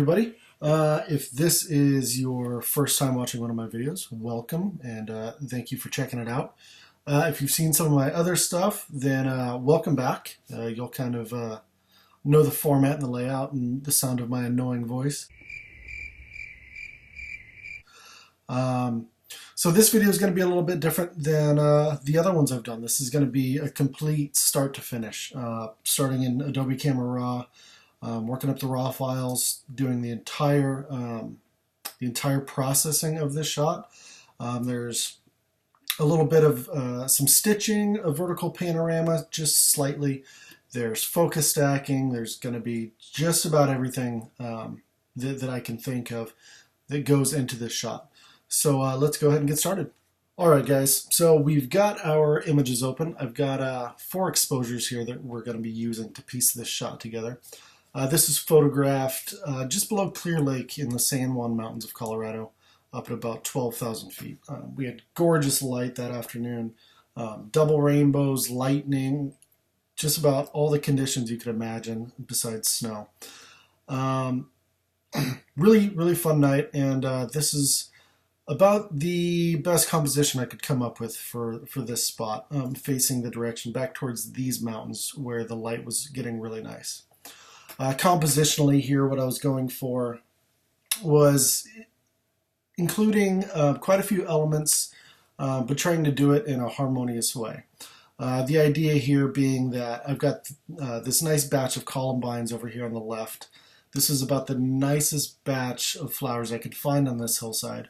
everybody. If this is your first time watching one of my videos, welcome and thank you for checking it out. If you've seen some of my other stuff, then welcome back. You'll kind of know the format and the layout and the sound of my annoying voice. So this video is going to be a little bit different than the other ones I've done. This is going to be a complete start to finish, starting in Adobe Camera Raw. Working up the raw files, doing the entire processing of this shot. There's a little bit of some stitching, a vertical panorama, just slightly. There's focus stacking. There's going to be just about everything that I can think of that goes into this shot. So let's go ahead and get started. Alright guys, so we've got our images open. I've got 4 exposures here that we're going to be using to piece this shot together. This is photographed just below Clear Lake in the San Juan Mountains of Colorado, up at about 12,000 feet. We had gorgeous light that afternoon, double rainbows, lightning, just about all the conditions you could imagine besides snow. Really fun night, and this is about the best composition I could come up with for this spot, facing the direction back towards these mountains where the light was getting really nice. Compositionally here, what I was going for was including quite a few elements, but trying to do it in a harmonious way. The idea here being that I've got this nice batch of columbines over here on the left. This is about the nicest batch of flowers I could find on this hillside.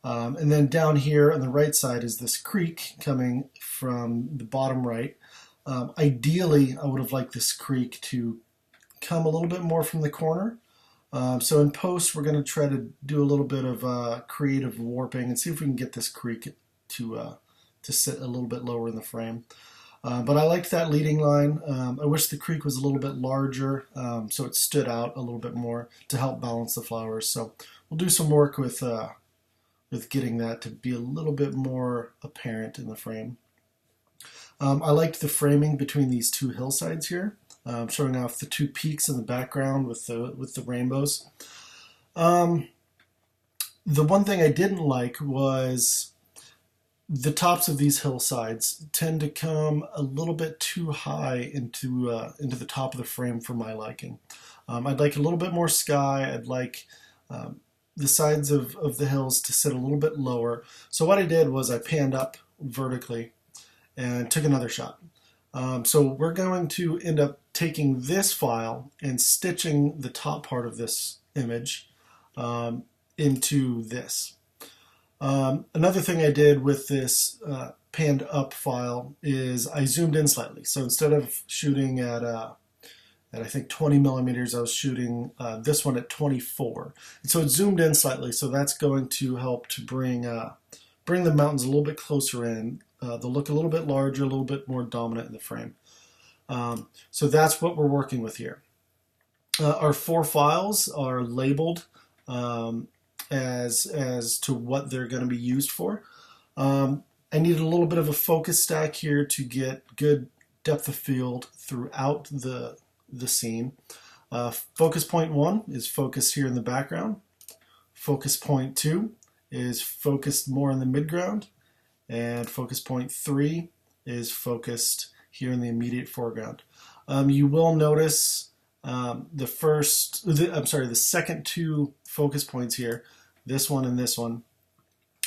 And then down here on the right side is this creek coming from the bottom right. Ideally, I would have liked this creek to come a little bit more from the corner. So in post, we're going to try to do a little bit of creative warping and see if we can get this creek to sit a little bit lower in the frame. But I liked that leading line. I wish the creek was a little bit larger, so it stood out a little bit more to help balance the flowers. So we'll do some work with getting that to be a little bit more apparent in the frame. I liked the framing between these two hillsides here. Showing off the 2 peaks in the background with the rainbows. The one thing I didn't like was the tops of these hillsides tend to come a little bit too high into the top of the frame for my liking. I'd like a little bit more sky. I'd like the sides of the hills to sit a little bit lower. So what I did was I panned up vertically and took another shot. So we're going to end up taking this file and stitching the top part of this image into this. Another thing I did with this panned up file is I zoomed in slightly. So instead of shooting at I think 20 millimeters, I was shooting this one at 24. And so it zoomed in slightly, so that's going to help to bring the mountains a little bit closer in. They'll look a little bit larger, a little bit more dominant in the frame. So that's what we're working with here. Our 4 files are labeled as to what they're going to be used for. I needed a little bit of a focus stack here to get good depth of field throughout the scene. Focus point 1 is focused here in the background. Focus point 2 is focused more in the midground. And focus point 3 is focused here in the immediate foreground. You will notice the second 2 focus points here, this one and this one,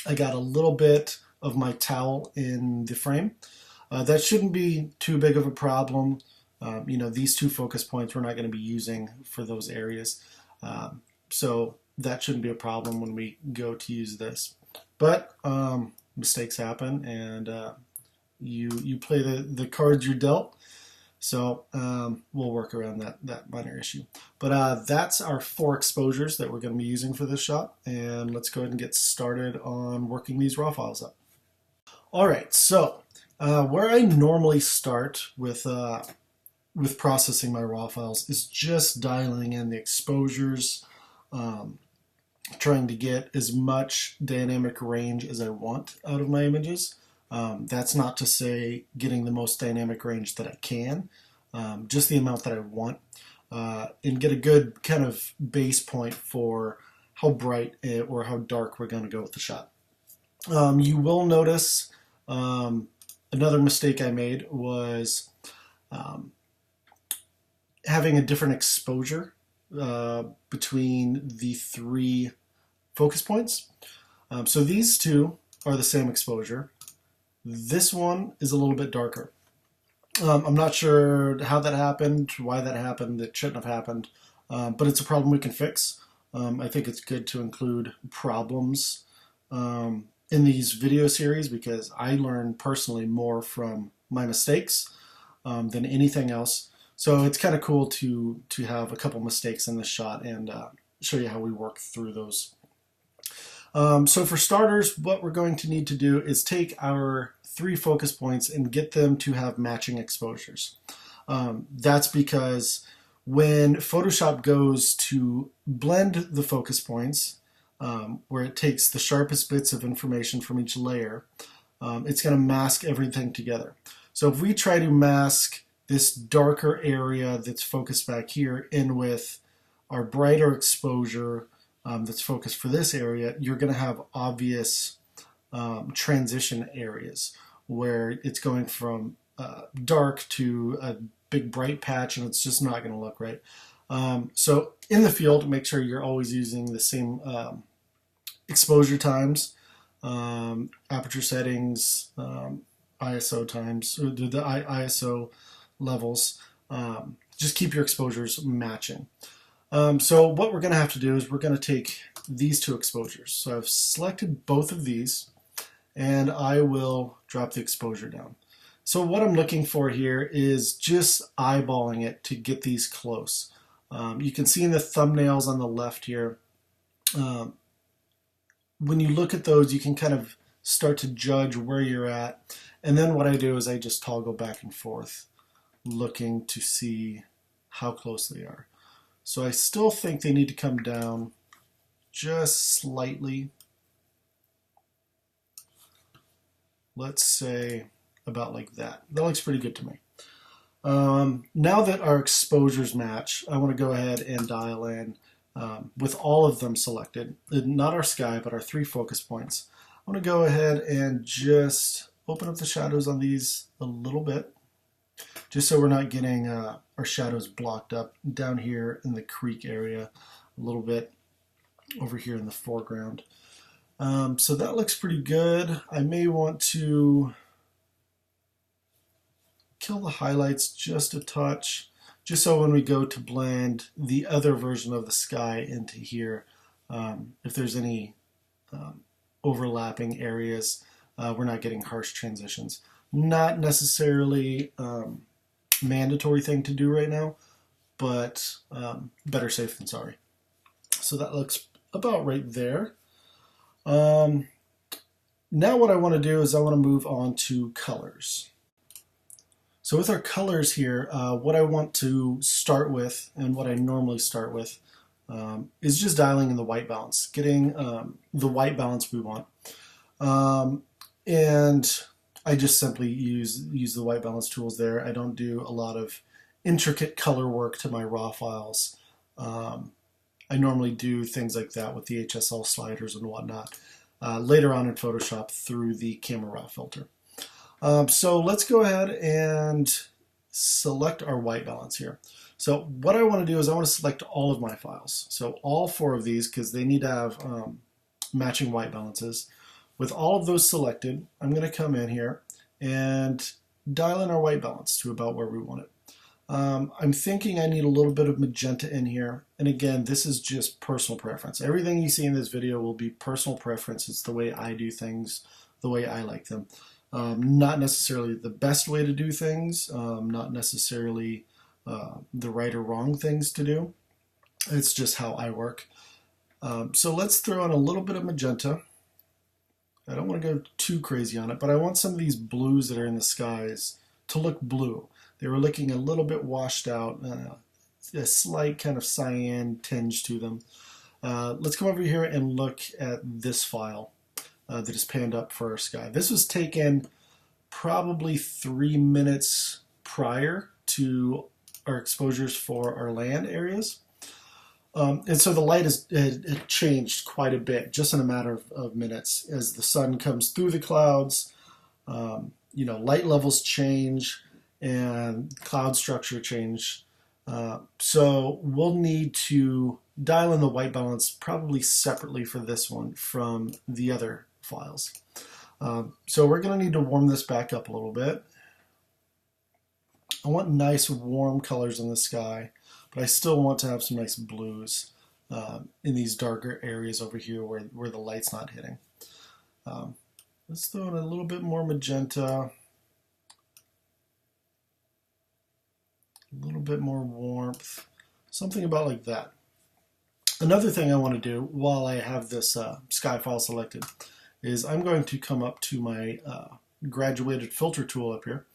I got a little bit of my towel in the frame. That shouldn't be too big of a problem. These 2 focus points we're not going to be using for those areas. So that shouldn't be a problem when we go to use this. But mistakes happen, and you play the cards you're dealt. So we'll work around that minor issue. But that's our 4 exposures that we're going to be using for this shot, and let's go ahead and get started on working these raw files up. Alright, so where I normally start with processing my raw files is just dialing in the exposures, trying to get as much dynamic range as I want out of my images. That's not to say getting the most dynamic range that I can, just the amount that I want. and get a good kind of base point for how bright or how dark we're going to go with the shot. You will notice another mistake I made was having a different exposure between the three focus points. So these two are the same exposure. This one is a little bit darker. I'm not sure how that happened, why that happened. It shouldn't have happened, but it's a problem we can fix. I think it's good to include problems in these video series because I learn personally more from my mistakes than anything else. So it's kind of cool to have a couple mistakes in this shot and show you how we work through those. So for starters, what we're going to need to do is take our three focus points and get them to have matching exposures. That's because when Photoshop goes to blend the focus points, where it takes the sharpest bits of information from each layer, it's going to mask everything together. So if we try to mask this darker area that's focused back here in with our brighter exposure that's focused for this area, you're going to have obvious transition areas where it's going from dark to a big bright patch, and it's just not going to look right. So in the field, make sure you're always using the same exposure times, aperture settings, ISO times, or the ISO levels. Just keep your exposures matching. So what we're going to have to do is we're going to take these two exposures. So I've selected both of these, and I will drop the exposure down. So what I'm looking for here is just eyeballing it to get these close. You can see in the thumbnails on the left here, when you look at those, you can kind of start to judge where you're at. And then what I do is I just toggle back and forth, looking to see how close they are. So I still think they need to come down just slightly. Let's say about like that. That looks pretty good to me. Now that our exposures match, I want to go ahead and dial in with all of them selected, not our sky, but our three focus points. I want to go ahead and just open up the shadows on these a little bit, just so we're not getting our shadows blocked up down here in the creek area, a little bit over here in the foreground. So that looks pretty good. I may want to kill the highlights just a touch, just so when we go to blend the other version of the sky into here, if there's any overlapping areas, we're not getting harsh transitions. Not necessarily mandatory thing to do right now, but better safe than sorry. So that looks about right there. Now what I want to do is I want to move on to colors. So with our colors here, what I want to start with, and what I normally start with, is just dialing in the white balance, getting the white balance we want. And I just simply use the white balance tools there. I don't do a lot of intricate color work to my raw files. I normally do things like that with the HSL sliders and whatnot later on in Photoshop through the Camera Raw filter. So let's go ahead and select our white balance here. So what I want to do is I want to select all of my files. So all four of these, because they need to have matching white balances. With all of those selected, I'm going to come in here and dial in our white balance to about where we want it. I'm thinking I need a little bit of magenta in here. And again, this is just personal preference. Everything you see in this video will be personal preference. It's the way I do things, the way I like them. Not necessarily the best way to do things, not necessarily the right or wrong things to do. It's just how I work. So let's throw in a little bit of magenta. I don't want to go too crazy on it, but I want some of these blues that are in the skies to look blue. They were looking a little bit washed out, a slight kind of cyan tinge to them. Let's come over here and look at this file that is panned up for our sky. This was taken probably 3 minutes prior to our exposures for our land areas. And so the light has changed quite a bit just in a matter of minutes as the sun comes through the clouds. Light levels change and cloud structure change. So we'll need to dial in the white balance probably separately for this one from the other files. So we're going to need to warm this back up a little bit. I want nice warm colors in the sky, but I still want to have some nice blues in these darker areas over here where the light's not hitting. Let's throw in a little bit more magenta, a little bit more warmth, something about like that. Another thing I want to do while I have this sky file selected is I'm going to come up to my graduated filter tool up here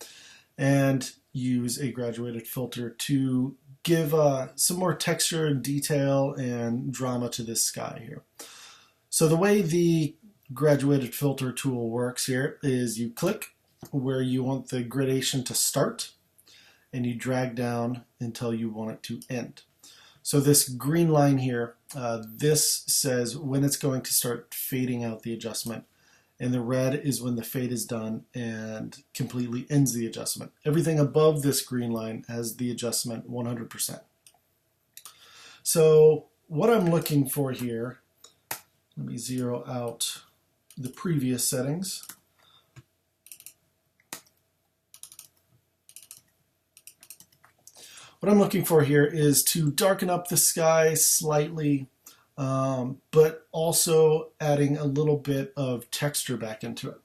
and use a graduated filter to give some more texture and detail and drama to this sky here. So the way the graduated filter tool works here is you click where you want the gradation to start and you drag down until you want it to end. So this green line here, this says when it's going to start fading out the adjustment, and the red is when the fade is done and completely ends the adjustment. Everything above this green line has the adjustment 100%. So what I'm looking for here, let me zero out the previous settings. What I'm looking for here is to darken up the sky slightly, but also adding a little bit of texture back into it.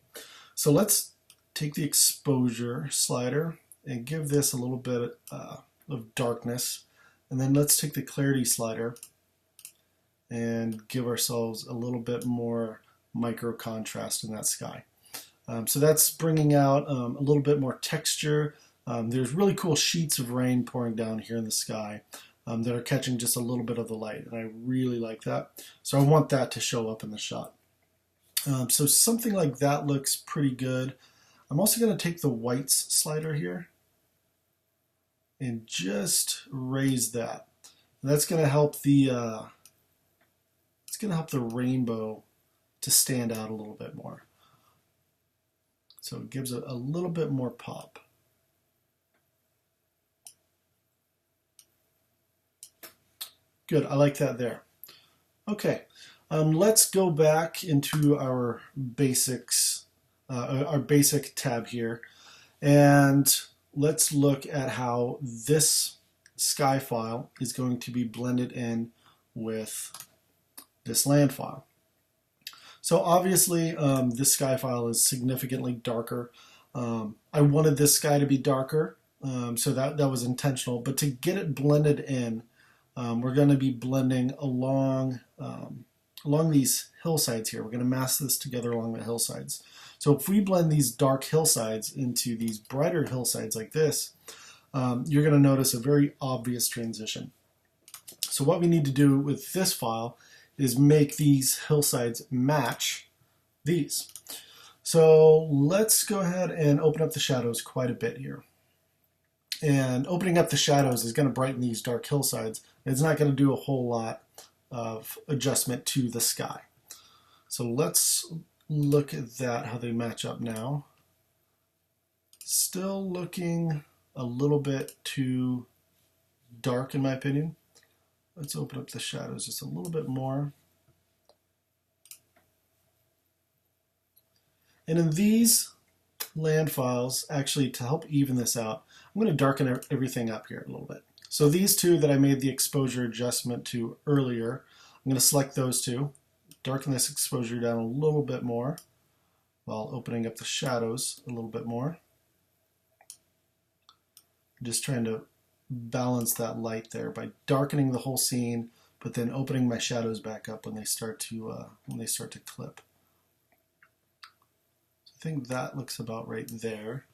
So let's take the exposure slider and give this a little bit of darkness. And then let's take the clarity slider and give ourselves a little bit more micro contrast in that sky. So that's bringing out a little bit more texture. There's really cool sheets of rain pouring down here in the sky that are catching just a little bit of the light, and I really like that. So I want that to show up in the shot. So something like that looks pretty good. I'm also going to take the whites slider here and just raise that. And that's going to help the rainbow to stand out a little bit more. So it gives it a little bit more pop. Good, I like that there. Okay, let's go back into our basics, our basic tab here, and let's look at how this sky file is going to be blended in with this land file. So obviously this sky file is significantly darker. I wanted this sky to be darker, so that was intentional, but to get it blended in, we're going to be blending along these hillsides here. We're going to mask this together along the hillsides. So if we blend these dark hillsides into these brighter hillsides like this, you're going to notice a very obvious transition. So what we need to do with this file is make these hillsides match these. So let's go ahead and open up the shadows quite a bit here. And opening up the shadows is going to brighten these dark hillsides. It's not going to do a whole lot of adjustment to the sky. So let's look at that, how they match up now. Still looking a little bit too dark in my opinion. Let's open up the shadows just a little bit more. And in these land files, actually to help even this out, I'm going to darken everything up here a little bit. So these two that I made the exposure adjustment to earlier, I'm going to select those two, darken this exposure down a little bit more while opening up the shadows a little bit more. I'm just trying to balance that light there by darkening the whole scene, but then opening my shadows back up when they start to clip. So I think that looks about right there.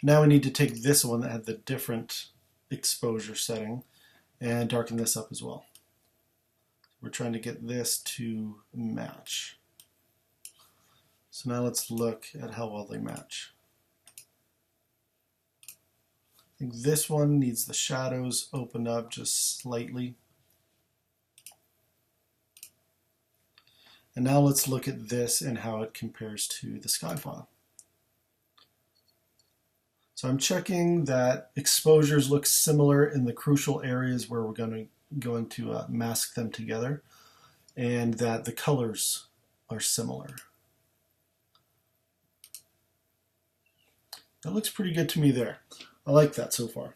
Now we need to take this one that had the different exposure setting and darken this up as well. We're trying to get this to match. So now let's look at how well they match. think this one needs the shadows opened up just slightly. And now let's look at this and how it compares to the sky file. So I'm checking that exposures look similar in the crucial areas where we're going to mask them together, and that the colors are similar. That looks pretty good to me there. I like that so far.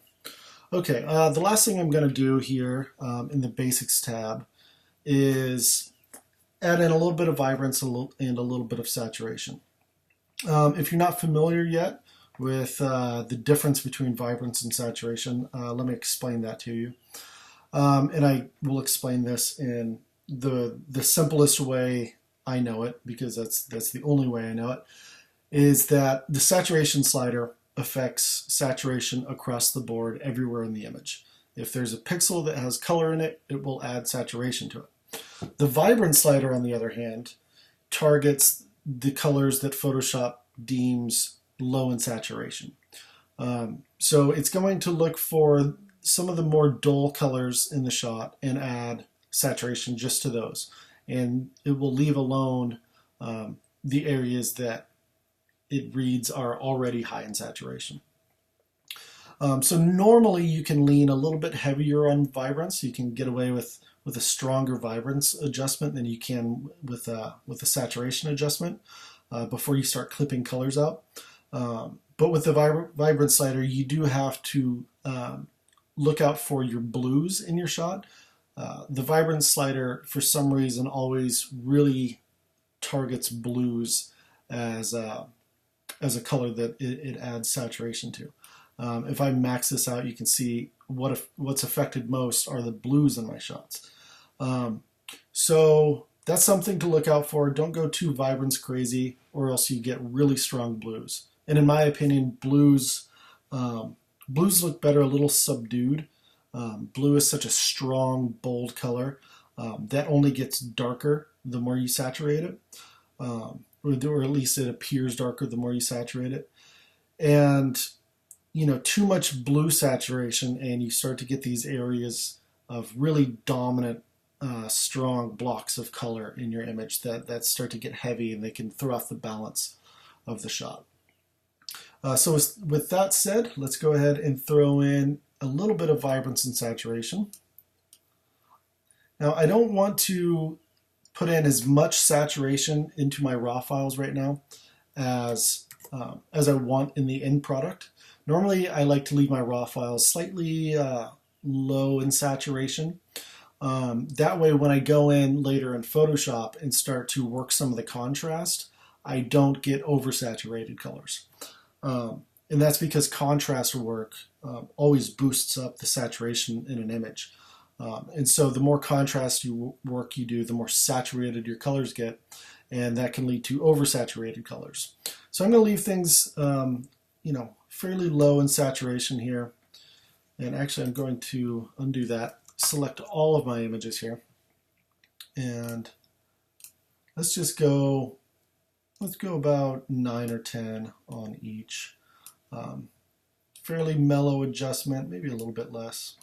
Okay, the last thing I'm going to do here in the Basics tab is add in a little bit of vibrance and a little bit of saturation. If you're not familiar yet with the difference between vibrance and saturation, let me explain that to you. And I will explain this in the simplest way I know it, because that's the only way I know it, is that the saturation slider affects saturation across the board everywhere in the image. If there's a pixel that has color in it, it will add saturation to it. The vibrance slider, on the other hand, targets the colors that Photoshop deems low in saturation. So it's going to look for some of the more dull colors in the shot and add saturation just to those. And it will leave alone the areas that it reads are already high in saturation. So normally you can lean a little bit heavier on vibrance. You can get away with a stronger vibrance adjustment than you can with a saturation adjustment before you start clipping colors out. But with the vibrance slider, you do have to look out for your blues in your shot. The vibrance slider, for some reason, always really targets blues as a color that it adds saturation to. If I max this out, you can see what's affected most are the blues in my shots. So that's something to look out for. Don't go too vibrance crazy, or else you get really strong blues. And in my opinion, blues look better a little subdued. Blue is such a strong, bold color that only gets darker the more you saturate it, or at least it appears darker the more you saturate it. And too much blue saturation, and you start to get these areas of really dominant, strong blocks of color in your image that start to get heavy, and they can throw off the balance of the shot. So with that said, let's go ahead and throw in a little bit of vibrance and saturation. Now, I don't want to put in as much saturation into my raw files right now as I want in the end product. Normally, I like to leave my raw files slightly low in saturation. That way, when I go in later in Photoshop and start to work some of the contrast, I don't get oversaturated colors. And that's because contrast work always boosts up the saturation in an image. And so the more contrast work you do, the more saturated your colors get, and that can lead to oversaturated colors. So I'm going to leave things fairly low in saturation here. And actually I'm going to undo that, select all of my images here, and let's go about 9 or 10 on each. Fairly mellow adjustment, maybe a little bit less.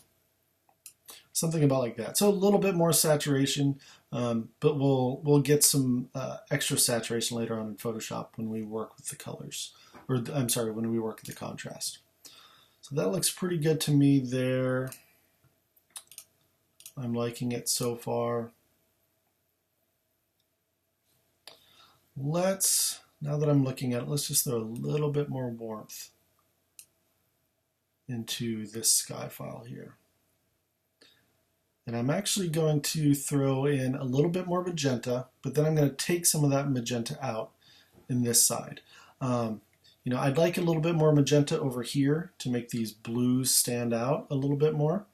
Something about like that. So a little bit more saturation, but we'll get some extra saturation later on in Photoshop when we work with the colors. Or I'm sorry, when we work with the contrast. So that looks pretty good to me there. I'm liking it so far. Now that I'm looking at it, let's just throw a little bit more warmth into this sky file here. And I'm actually going to throw in a little bit more magenta, but then I'm going to take some of that magenta out in this side. I'd like a little bit more magenta over here to make these blues stand out a little bit more.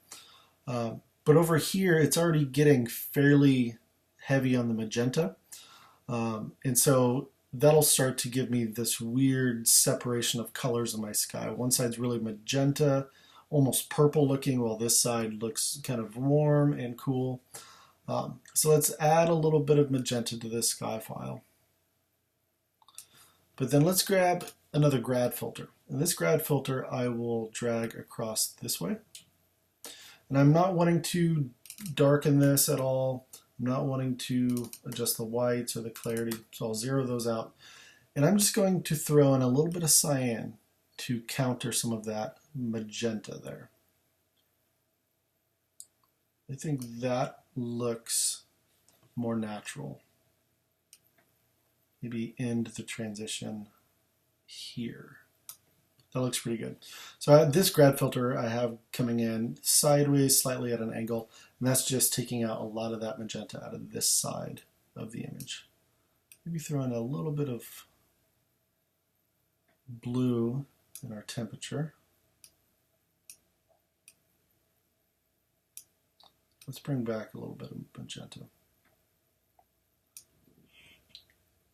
But over here, it's already getting fairly heavy on the magenta. And so that'll start to give me this weird separation of colors in my sky. One side's really magenta, almost purple looking, while this side looks kind of warm and cool. So let's add a little bit of magenta to this sky file. But then let's grab another grad filter. And this grad filter I will drag across this way. And I'm not wanting to darken this at all. I'm not wanting to adjust the whites or the clarity, so I'll zero those out. And I'm just going to throw in a little bit of cyan to counter some of that magenta there. I think that looks more natural. Maybe end the transition here. That looks pretty good. So this grad filter I have coming in sideways, slightly at an angle, and that's just taking out a lot of that magenta out of this side of the image. Maybe throw in a little bit of blue in our temperature. Let's bring back a little bit of magenta.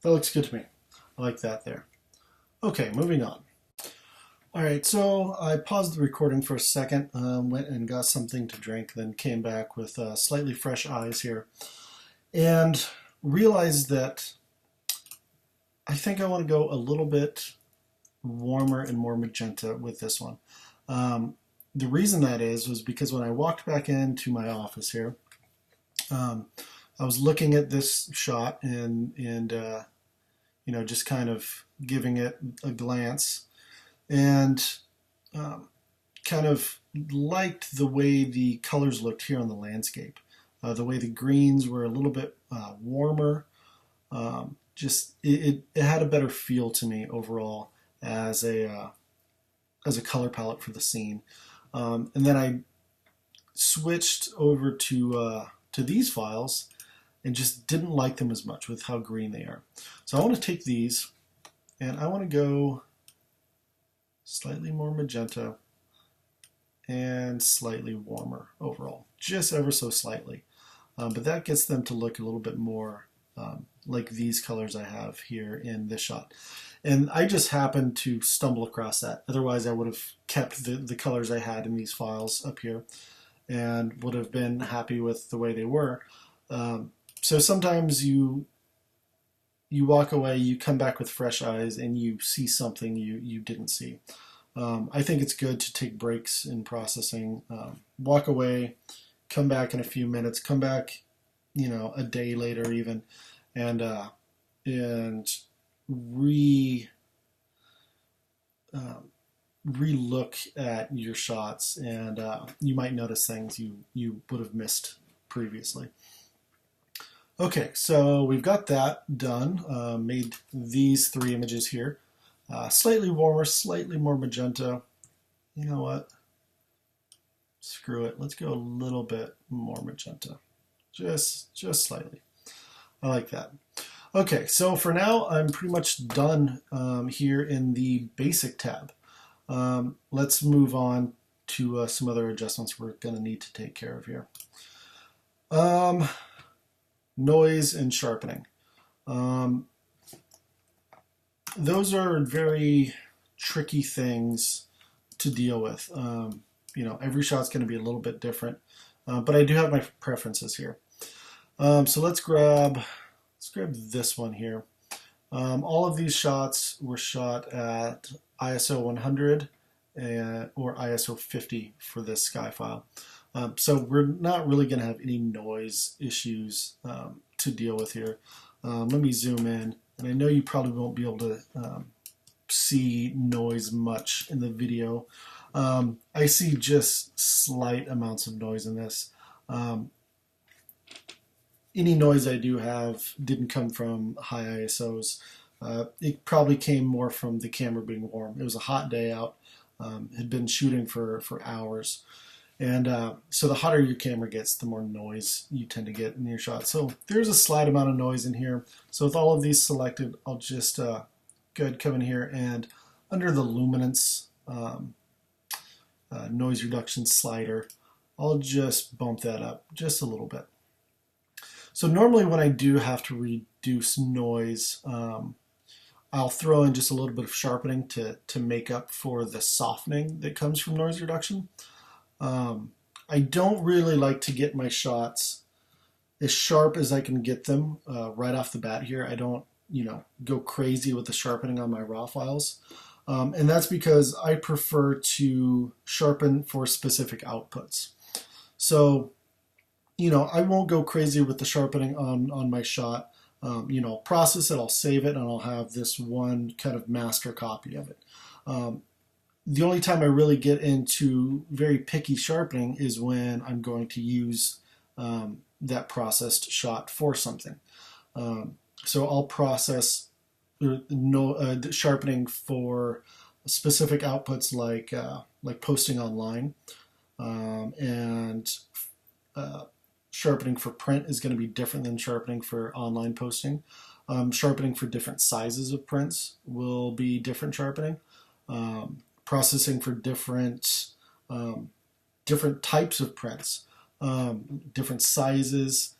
That looks good to me. I like that there. Okay, moving on. All right, so I paused the recording for a second, went and got something to drink, then came back with slightly fresh eyes here, and realized that I think I want to go a little bit warmer and more magenta with this one. The reason that was because when I walked back into my office here, I was looking at this shot and you know, just kind of giving it a glance, and kind of liked the way the colors looked here on the landscape. The way the greens were a little bit warmer. Just it had a better feel to me overall as a color palette for the scene. And then I switched over to these files and just didn't like them as much with how green they are. So I want to take these and I want to go slightly more magenta and slightly warmer overall, just ever so slightly. But that gets them to look a little bit more like these colors I have here in this shot. And I just happened to stumble across that. Otherwise, I would have kept the colors I had in these files up here and would have been happy with the way they were. So sometimes you walk away, you come back with fresh eyes, and you see something you didn't see. I think it's good to take breaks in processing, walk away, come back in a few minutes, come back, you know, a day later even, and re-look at your shots, and you might notice things you would have missed previously. Okay, so we've got that done. Made these three images here. Slightly warmer, slightly more magenta. You know what? Screw it. Let's go a little bit more magenta. Just slightly. I like that. Okay, so for now, I'm pretty much done here in the basic tab. Let's move on to some other adjustments we're going to need to take care of here. Noise and sharpening. Those are very tricky things to deal with. You know, every shot's going to be a little bit different, but I do have my preferences here. So let's grab this one here. All of these shots were shot at ISO 100 or ISO 50 for this sky file. So we're not really going to have any noise issues to deal with here. Let me zoom in, and I know you probably won't be able to see noise much in the video. I see just slight amounts of noise in this. Any noise I do have didn't come from high ISOs. It probably came more from the camera being warm. It was a hot day out. Had been shooting for hours. And so the hotter your camera gets, the more noise you tend to get in your shot. So there's a slight amount of noise in here. So with all of these selected, I'll just go ahead, come in here, and under the luminance noise reduction slider, I'll just bump that up just a little bit. So normally when I do have to reduce noise, I'll throw in just a little bit of sharpening to make up for the softening that comes from noise reduction. I don't really like to get my shots as sharp as I can get them right off the bat here. I don't, you know, go crazy with the sharpening on my raw files. And that's because I prefer to sharpen for specific outputs. So, I won't go crazy with the sharpening on my shot. Process it, I'll save it, and I'll have this one kind of master copy of it. The only time I really get into very picky sharpening is when I'm going to use that processed shot for something. So I'll process sharpening for specific outputs like posting online, and sharpening for print is going to be different than sharpening for online posting. Sharpening for different sizes of prints will be different sharpening. Processing for different types of prints, different sizes,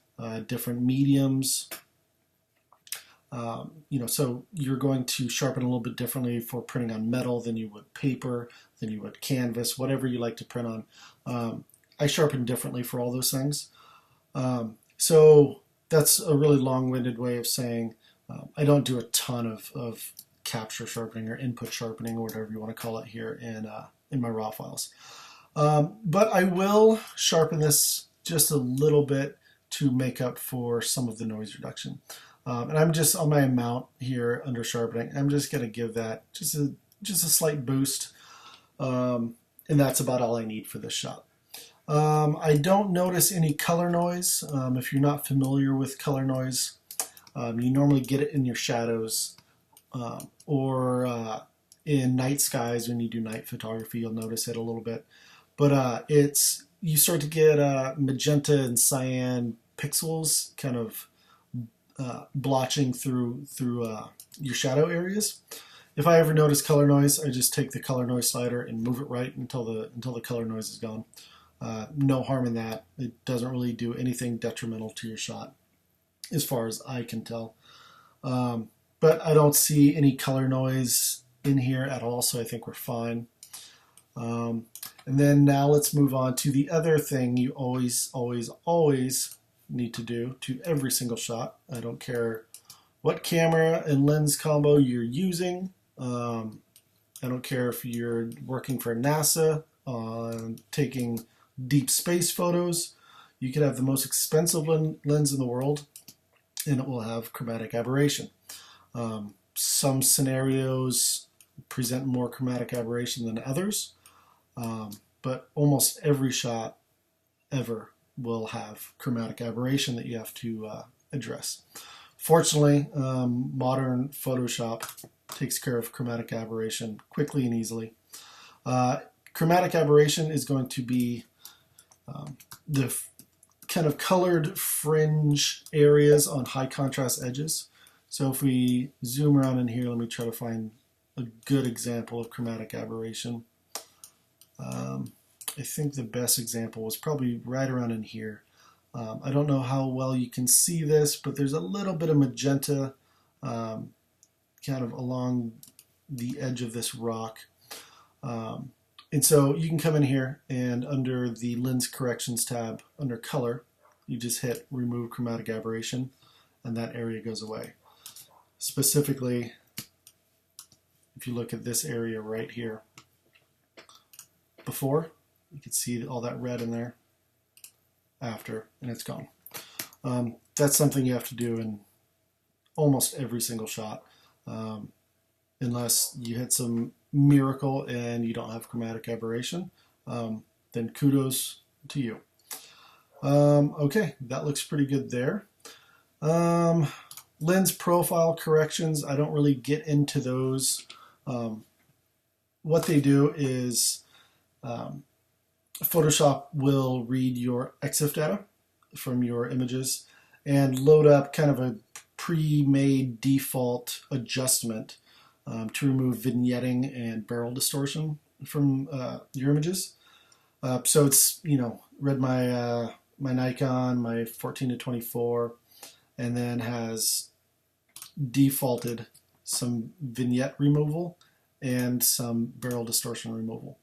different mediums. So you're going to sharpen a little bit differently for printing on metal than you would paper, than you would canvas, whatever you like to print on. I sharpen differently for all those things. So that's a really long-winded way of saying I don't do a ton of capture sharpening or input sharpening or whatever you want to call it here in my raw files. But I will sharpen this just a little bit to make up for some of the noise reduction. And I'm just on my amount here under sharpening. I'm just going to give that just a slight boost, and that's about all I need for this shot. I don't notice any color noise. If you're not familiar with color noise, you normally get it in your shadows or in night skies. When you do night photography, you'll notice it a little bit. But you start to get magenta and cyan pixels kind of blotching through your shadow areas. If I ever notice color noise, I just take the color noise slider and move it right until the color noise is gone. No harm in that. It doesn't really do anything detrimental to your shot, as far as I can tell. But I don't see any color noise in here at all, so I think we're fine. And then now let's move on to the other thing you always need to do to every single shot. I don't care what camera and lens combo you're using. I don't care if you're working for NASA on taking deep space photos. You could have the most expensive lens in the world and it will have chromatic aberration. Some scenarios present more chromatic aberration than others, but almost every shot ever will have chromatic aberration that you have to address. Fortunately, modern Photoshop takes care of chromatic aberration quickly and easily. Chromatic aberration is going to be the kind of colored fringe areas on high contrast edges. So if we zoom around in here, let me try to find a good example of chromatic aberration. I think the best example was probably right around in here. I don't know how well you can see this, but there's a little bit of magenta kind of along the edge of this rock. And so you can come in here and under the Lens Corrections tab, under Color, you just hit Remove Chromatic Aberration, and that area goes away. Specifically, if you look at this area right here, before, you can see all that red in there, after, and it's gone. That's something you have to do in almost every single shot, unless you hit some miracle and you don't have chromatic aberration, then kudos to you. Okay, that looks pretty good there. Lens profile corrections, I don't really get into those. What they do is Photoshop will read your EXIF data from your images and load up kind of a pre-made default adjustment to remove vignetting and barrel distortion from your images. So it's, read my my Nikon, my 14-24, and then has defaulted some vignette removal and some barrel distortion removal.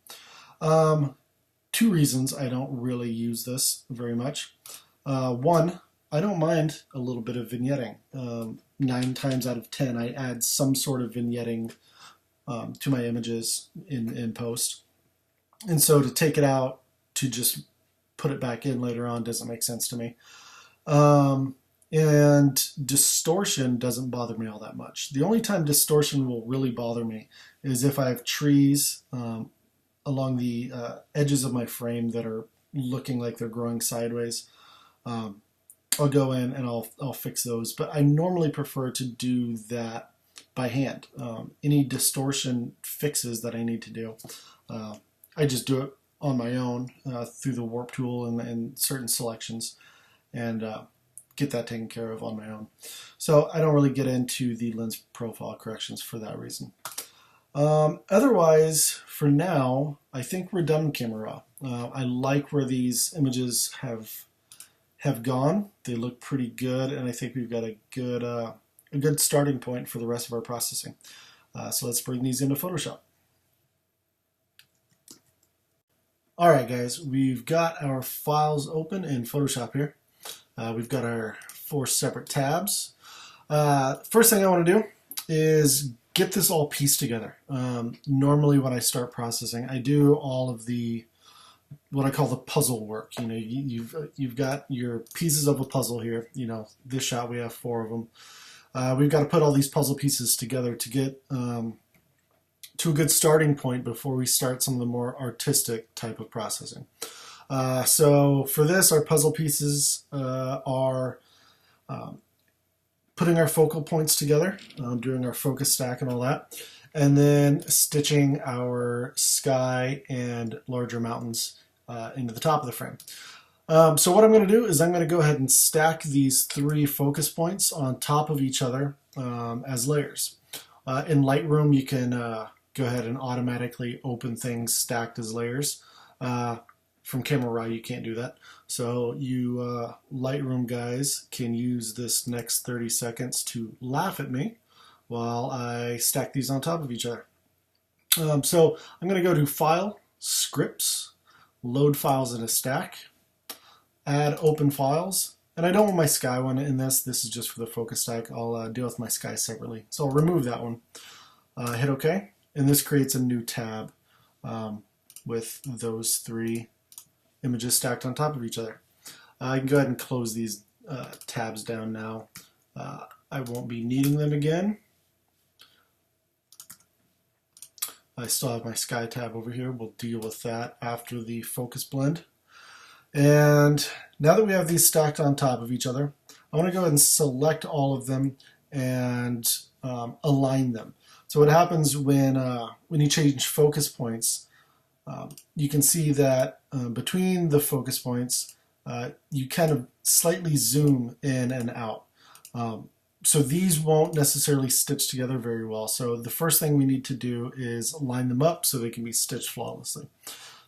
Two reasons I don't really use this very much. One, I don't mind a little bit of vignetting. 9 times out of 10, I add some sort of vignetting to my images in post. And so to take it out to just put it back in later on doesn't make sense to me. And distortion doesn't bother me all that much. The only time distortion will really bother me is if I have trees along the edges of my frame that are looking like they're growing sideways. I'll go in and I'll fix those, but I normally prefer to do that by hand. Any distortion fixes that I need to do, I just do it on my own through the warp tool and certain selections, and get that taken care of on my own. So I don't really get into the lens profile corrections for that reason. Otherwise, for now, I think we're done with Camera Raw. I like where these images have gone. They look pretty good, and I think we've got a good starting point for the rest of our processing. So let's bring these into Photoshop. All right, guys, we've got our files open in Photoshop here. We've got our 4 separate tabs. First thing I want to do is get this all pieced together. Normally when I start processing, I do all of what I call the puzzle work. You know, you've got your pieces of a puzzle here. You know, this shot we have 4 of them. We've got to put all these puzzle pieces together to get to a good starting point before we start some of the more artistic type of processing. So for this, our puzzle pieces are putting our focal points together, doing our focus stack and all that, and then stitching our sky and larger mountains into the top of the frame. So what I'm going to do is I'm going to go ahead and stack these 3 focus points on top of each other as layers. In Lightroom, you can go ahead and automatically open things stacked as layers. From Camera Raw, you can't do that. So you Lightroom guys can use this next 30 seconds to laugh at me while I stack these on top of each other. So I'm going to go to File, Scripts, Load Files in a Stack, Add Open Files. And I don't want my sky one in this. This is just for the focus stack. I'll deal with my sky separately. So I'll remove that one. Hit OK. And this creates a new tab with those 3 images stacked on top of each other. I can go ahead and close these tabs down now. I won't be needing them again. I still have my sky tab over here. We'll deal with that after the focus blend. And now that we have these stacked on top of each other, I want to go ahead and select all of them and align them. So what happens when you change focus points, you can see that between the focus points, you kind of slightly zoom in and out. So these won't necessarily stitch together very well. So the first thing we need to do is line them up so they can be stitched flawlessly.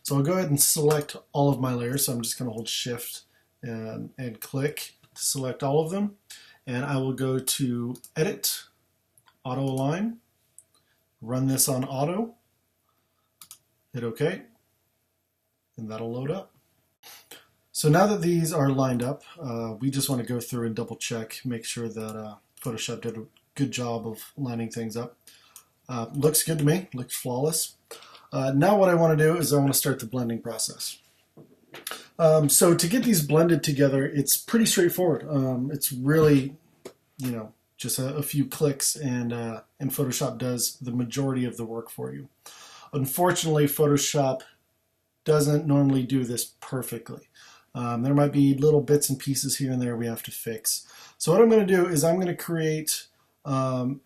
So I'll go ahead and select all of my layers. So I'm just going to hold Shift and click to select all of them. And I will go to Edit, Auto Align, run this on auto, hit OK, and that'll load up. So now that these are lined up, we just want to go through and double check, make sure that Photoshop did a good job of lining things up. Looks good to me, looks flawless. Now what I want to do is I want to start the blending process. So to get these blended together, it's pretty straightforward. It's really, you know, just a few clicks, and Photoshop does the majority of the work for you. Unfortunately, Photoshop doesn't normally do this perfectly. There might be little bits and pieces here and there we have to fix. So what I'm going to do is I'm going to create some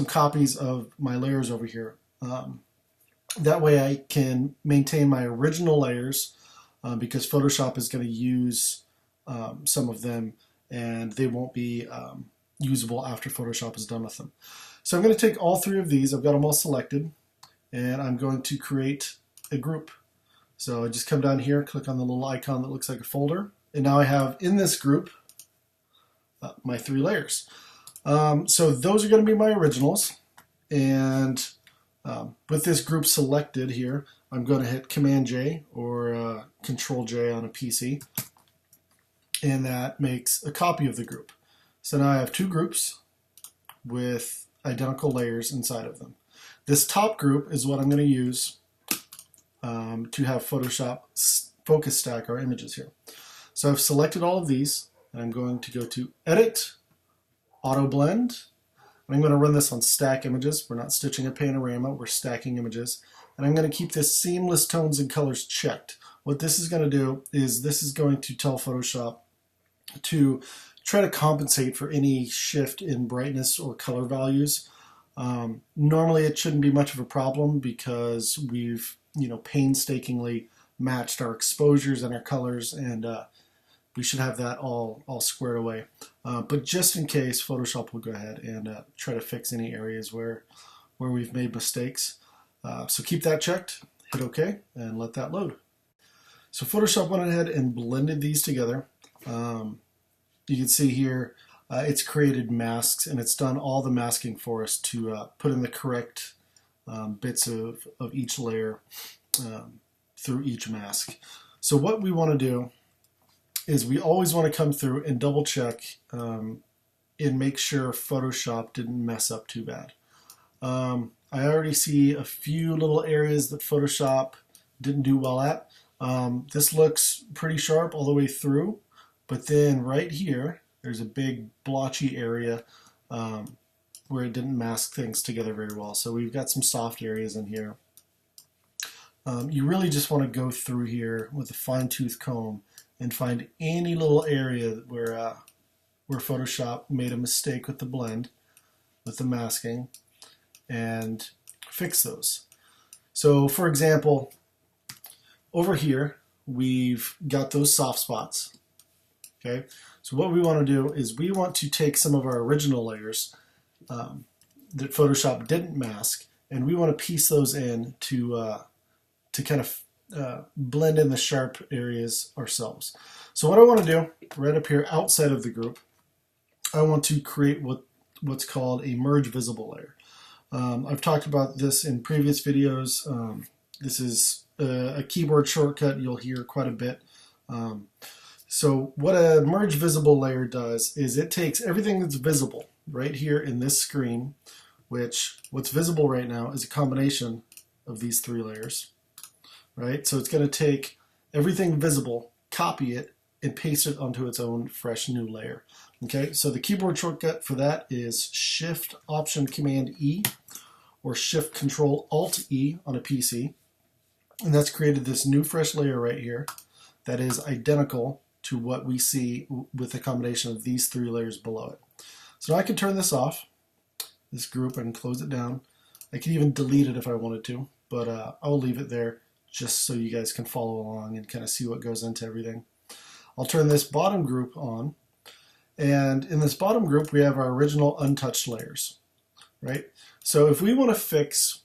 copies of my layers over here. That way I can maintain my original layers because Photoshop is going to use some of them, and they won't be usable after Photoshop is done with them. So I'm going to take all 3 of these, I've got them all selected, and I'm going to create a group. So I just come down here, click on the little icon that looks like a folder, and now I have in this group my 3 layers. So those are going to be my originals, and with this group selected here, I'm going to hit Command J or Control J on a PC, and that makes a copy of the group. So now I have 2 groups with identical layers inside of them. This top group is what I'm going to use to have Photoshop focus stack our images here. So I've selected all of these, and I'm going to go to Edit, Auto Blend. I'm going to run this on stack images. We're not stitching a panorama, we're stacking images. And I'm going to keep this seamless tones and colors checked. What this is going to do is this is going to tell Photoshop to try to compensate for any shift in brightness or color values. Normally it shouldn't be much of a problem because we've painstakingly matched our exposures and our colors, and we should have that all squared away. But just in case, Photoshop will go ahead and try to fix any areas where we've made mistakes. So keep that checked, hit OK, and let that load. So Photoshop went ahead and blended these together. You can see here it's created masks, and it's done all the masking for us to put in the correct bits of each layer through each mask. So what we want to do is we always want to come through and double check and make sure Photoshop didn't mess up too bad. I already see a few little areas that Photoshop didn't do well at. This looks pretty sharp all the way through, but then right here there's a big blotchy area where it didn't mask things together very well. So we've got some soft areas in here. You really just want to go through here with a fine-tooth comb and find any little area where Photoshop made a mistake with the blend, with the masking, and fix those. So for example, over here we've got those soft spots. Okay, so what we want to do is we want to take some of our original layers that Photoshop didn't mask, and we want to piece those in to kind of blend in the sharp areas ourselves. So what I want to do right up here outside of the group, I want to create what's called a merge visible layer. I've talked about this in previous videos. This is a keyboard shortcut you'll hear quite a bit. So what a merge visible layer does is it takes everything that's visible right here in this screen, which what's visible right now is a combination of these three layers, right? So it's going to take everything visible, copy it, and paste it onto its own fresh new layer. Okay, so the keyboard shortcut for that is Shift Option Command E or Shift Control Alt E on a PC. And that's created this new fresh layer right here that is identical to what we see with the combination of these three layers below it. So now I can turn this off, this group, and close it down. I can even delete it if I wanted to, but I'll leave it there just so you guys can follow along and kind of see what goes into everything. I'll turn this bottom group on, and in this bottom group we have our original untouched layers, right? So if we want to fix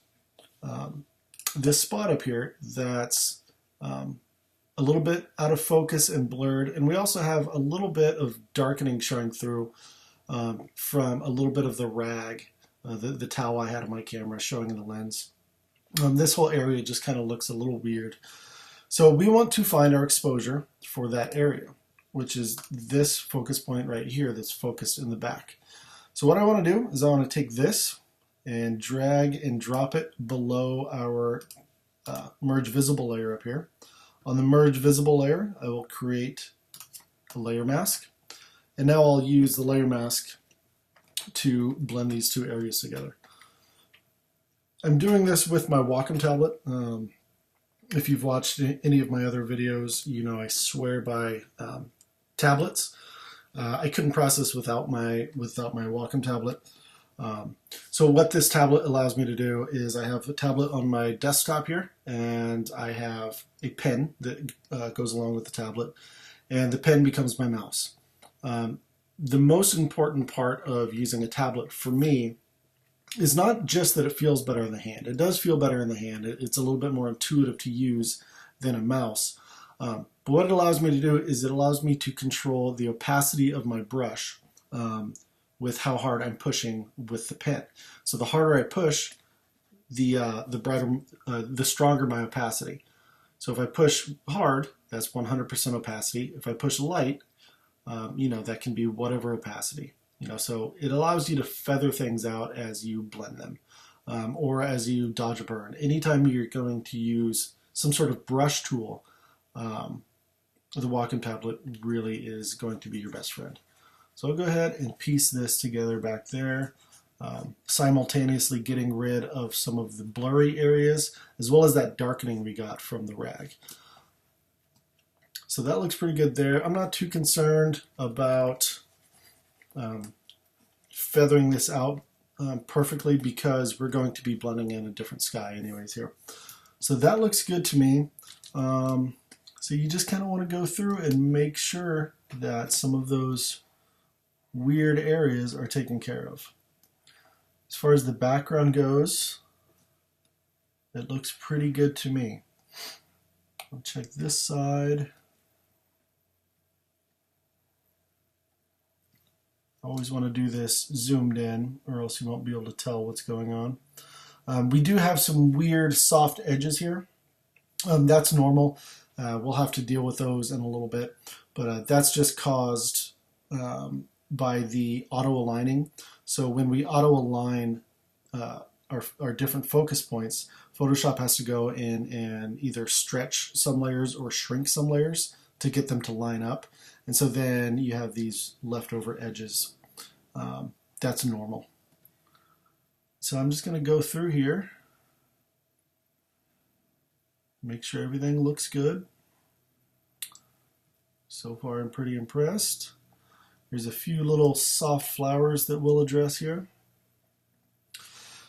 this spot up here that's a little bit out of focus and blurred, and we also have a little bit of darkening showing through from a little bit of the rag, the towel I had on my camera showing in the lens. This whole area just kind of looks a little weird. So we want to find our exposure for that area, which is this focus point right here that's focused in the back. So what I want to do is I want to take this and drag and drop it below our merge visible layer up here. On the merge visible layer, I will create a layer mask. And now I'll use the layer mask to blend these two areas together. I'm doing this with my Wacom tablet. If you've watched any of my other videos, you know I swear by tablets. I couldn't process without my Wacom tablet. So what this tablet allows me to do is I have a tablet on my desktop here, and I have a pen that goes along with the tablet, and the pen becomes my mouse. The most important part of using a tablet for me is not just that it feels better in the hand. It does feel better in the hand. It's a little bit more intuitive to use than a mouse. But what it allows me to do is it allows me to control the opacity of my brush with how hard I'm pushing with the pen. So the harder I push, the stronger my opacity. So if I push hard, that's 100% opacity. If I push light, that can be whatever opacity. So it allows you to feather things out as you blend them. or as you dodge a burn. Anytime you're going to use some sort of brush tool, the Wacom tablet really is going to be your best friend. So I'll go ahead and piece this together back there, simultaneously getting rid of some of the blurry areas as well as that darkening we got from the rag. So that looks pretty good there. I'm not too concerned about feathering this out perfectly because we're going to be blending in a different sky anyways here. So that looks good to me. So you just kind of want to go through and make sure that some of those weird areas are taken care of. As far as the background goes, it looks pretty good to me. I'll check this side. I always want to do this zoomed in or else you won't be able to tell what's going on. We do have some weird soft edges here. That's normal. We'll have to deal with those in a little bit, but that's just caused by the auto aligning. So when we auto align our different focus points, Photoshop has to go in and either stretch some layers or shrink some layers to get them to line up. And so then you have these leftover edges. That's normal. So I'm just going to go through here, make sure everything looks good. So far I'm pretty impressed. There's a few little soft flowers that we'll address here.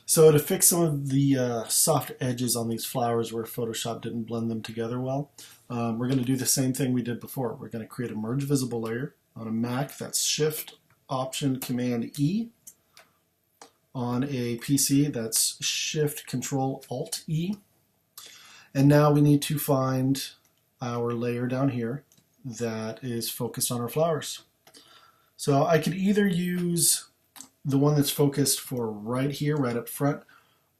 So to fix some of the soft edges on these flowers where Photoshop didn't blend them together well, we're going to do the same thing we did before. We're going to create a merge visible layer. On a Mac, that's Shift, Option, Command E. On a PC, that's Shift, Control, Alt, E. And now we need to find our layer down here that is focused on our flowers. So I could either use the one that's focused for right here, right up front,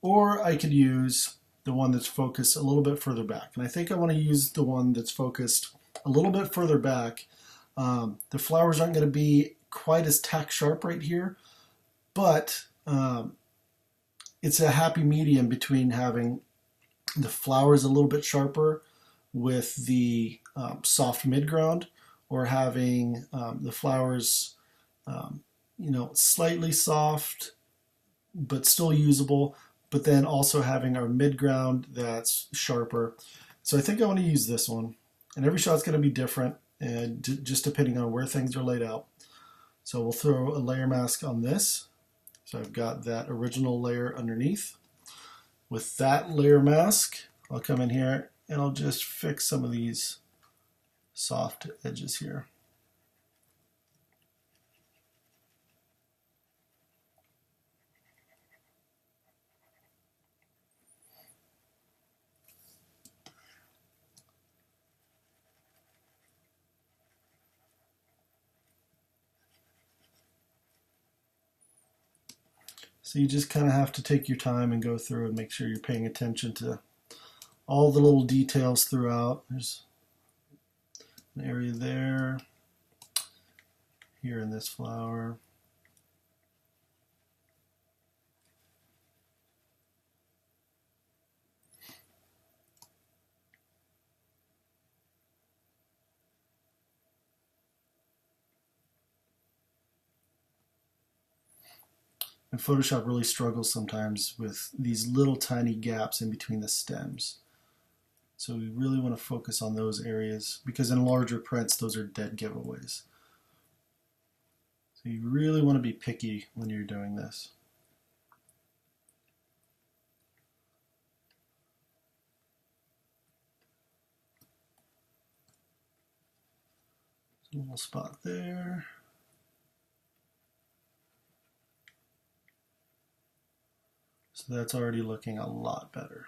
or I could use the one that's focused a little bit further back. And I think I want to use the one that's focused a little bit further back. The flowers aren't going to be quite as tack sharp right here, but it's a happy medium between having the flowers a little bit sharper with the soft midground, or having the flowers slightly soft but still usable, but then also having our midground that's sharper. So I think I want to use this one, and every shot's going to be different and just depending on where things are laid out. So we'll throw a layer mask on this. So I've got that original layer underneath. With that layer mask, I'll come in here and I'll just fix some of these soft edges here. So you just kind of have to take your time and go through and make sure you're paying attention to all the little details throughout. There's an area there, here in this flower. And Photoshop really struggles sometimes with these little tiny gaps in between the stems. So we really want to focus on those areas because in larger prints, those are dead giveaways. So you really want to be picky when you're doing this. So a little spot there. So that's already looking a lot better.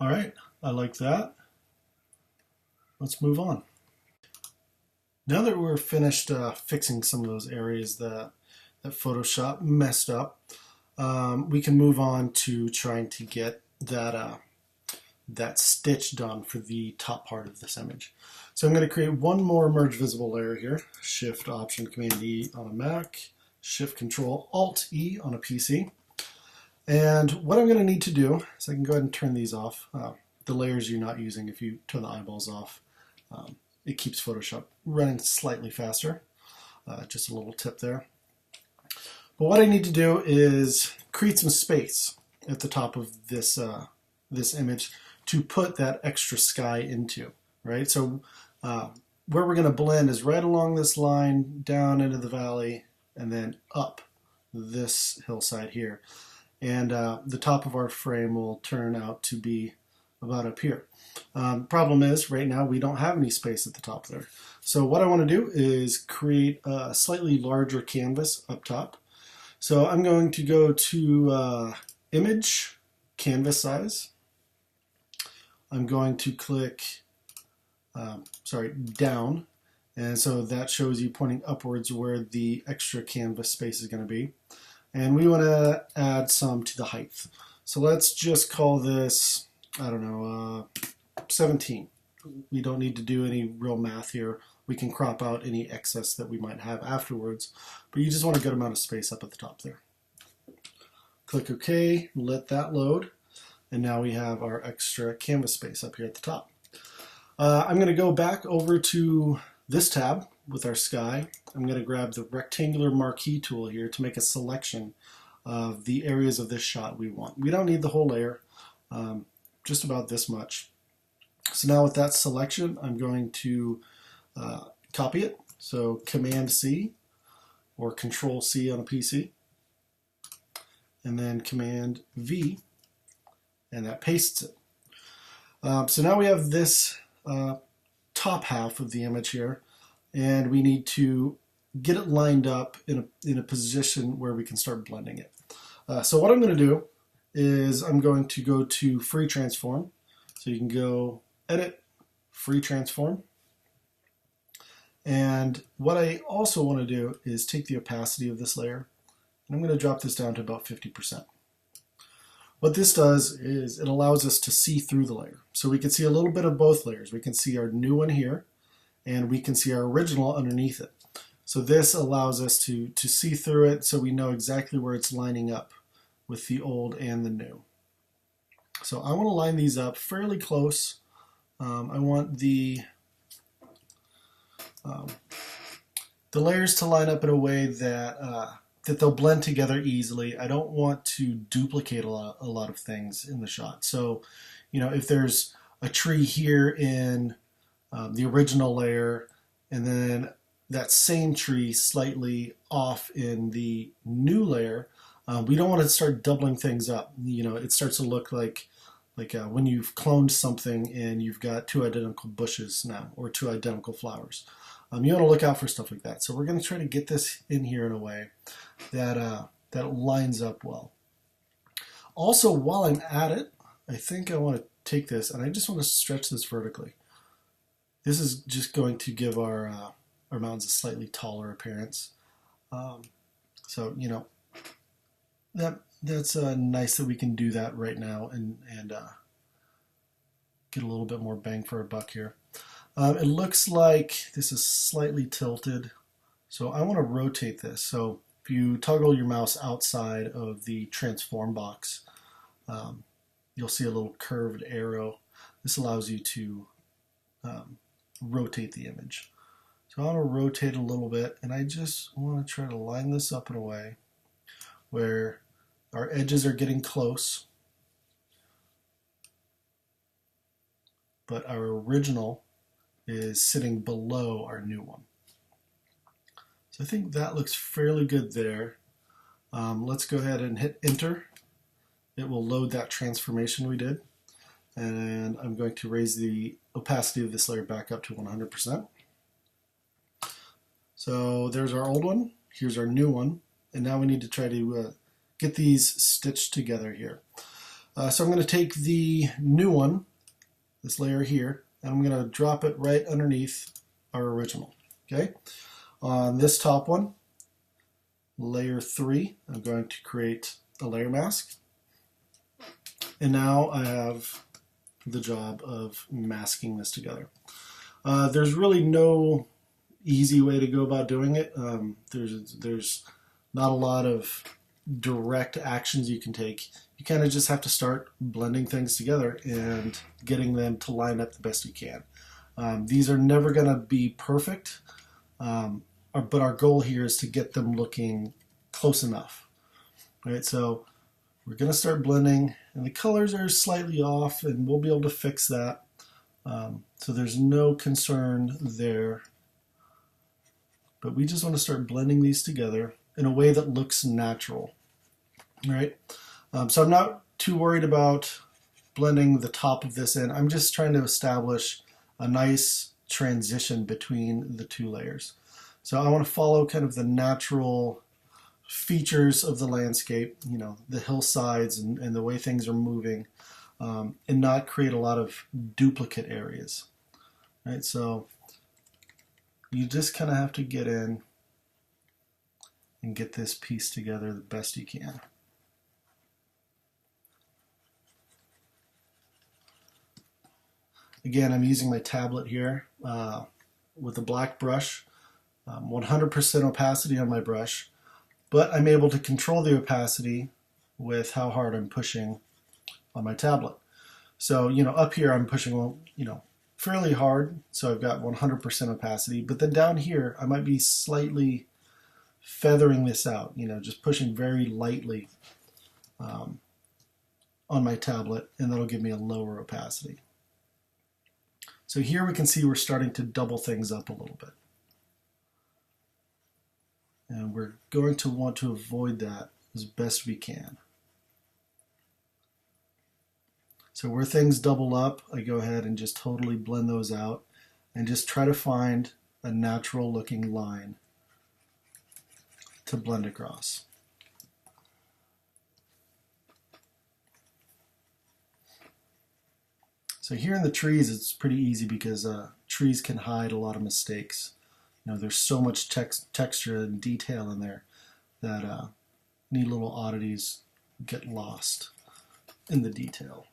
All right, I like that. Let's move on. Now that we're finished fixing some of those areas that Photoshop messed up, we can move on to trying to get that stitch done for the top part of this image. So I'm going to create one more merge visible layer here. Shift Option Command E on a Mac, Shift Control Alt E on a PC. And what I'm going to need to do is I can go ahead and turn these off. The layers you're not using, if you turn the eyeballs off, it keeps Photoshop running slightly faster. Just a little tip there. But what I need to do is create some space at the top of this this image to put that extra sky into, right? So where we're going to blend is right along this line, down into the valley, and then up this hillside here. And the top of our frame will turn out to be about up here. Problem is, right now we don't have any space at the top there. So what I want to do is create a slightly larger canvas up top. So I'm going to go to Image, Canvas Size. I'm going to click, down. And so that shows you pointing upwards where the extra canvas space is going to be. And we want to add some to the height. So let's just call this, I don't know, 17. We don't need to do any real math here. We can crop out any excess that we might have afterwards, but you just want a good amount of space up at the top there. Click OK, let that load, and now we have our extra canvas space up here at the top. I'm going to go back over to this tab with our sky. I'm going to grab the rectangular marquee tool here to make a selection of the areas of this shot we want. We don't need the whole layer, just about this much. So now with that selection, I'm going to copy it. So Command C or Control C on a PC, and then Command V, and that pastes it. So now we have this top half of the image here, and we need to get it lined up in a position where we can start blending it. So what I'm going to do is I'm going to go to Free Transform. So you can go Edit, Free Transform. And what I also want to do is take the opacity of this layer, and I'm going to drop this down to about 50%. What this does is it allows us to see through the layer. So we can see a little bit of both layers. We can see our new one here, and we can see our original underneath it. So this allows us to see through it so we know exactly where it's lining up with the old and the new. So I want to line these up fairly close. I want the layers to line up in a way that that they'll blend together easily. I don't want to duplicate a lot of things in the shot. So, you know, if there's a tree here in the original layer, and then that same tree slightly off in the new layer, we don't want to start doubling things up. You know, it starts to look like when you've cloned something and you've got two identical bushes now, or two identical flowers. You want to look out for stuff like that. So we're going to try to get this in here in a way that that lines up well. Also, while I'm at it, I think I want to take this and I just want to stretch this vertically. This is just going to give our mountains a slightly taller appearance. So, you know, that's nice that we can do that right now and get a little bit more bang for our buck here. It looks like this is slightly tilted, so I want to rotate this. So if you toggle your mouse outside of the transform box, you'll see a little curved arrow. This allows you to rotate the image. So I want to rotate a little bit, and I just want to try to line this up in a way where our edges are getting close, but our original is sitting below our new one. So I think that looks fairly good there. Let's go ahead and hit enter. It will load that transformation we did. And I'm going to raise the opacity of this layer back up to 100%. So there's our old one, here's our new one, and now we need to try to get these stitched together here. So I'm going to take the new one, this layer here, and I'm going to drop it right underneath our original. Okay. On this top one, layer 3, I'm going to create a layer mask. And now I have the job of masking this together. There's really no easy way to go about doing it. There's not a lot of direct actions you can take. You kind of just have to start blending things together and getting them to line up the best you can. These are never going to be perfect, but our goal here is to get them looking close enough. Right, so we're going to start blending, and the colors are slightly off, and we'll be able to fix that. So there's no concern there. But we just want to start blending these together in a way that looks natural. All right. So I'm not too worried about blending the top of this in. I'm just trying to establish a nice transition between the two layers. So I want to follow kind of the natural features of the landscape, you know, the hillsides and the way things are moving, and not create a lot of duplicate areas. Right. So you just kind of have to get in and get this piece together the best you can. Again, I'm using my tablet here with a black brush, 100% opacity on my brush, but I'm able to control the opacity with how hard I'm pushing on my tablet. So, you know, up here I'm pushing, you know, fairly hard, so I've got 100% opacity, but then down here I might be slightly feathering this out, you know, just pushing very lightly on my tablet, and that'll give me a lower opacity. So here we can see we're starting to double things up a little bit. And we're going to want to avoid that as best we can. So where things double up, I go ahead and just totally blend those out and just try to find a natural looking line to blend across. So here in the trees, it's pretty easy because trees can hide a lot of mistakes. You know, there's so much texture and detail in there that any little oddities get lost in the detail.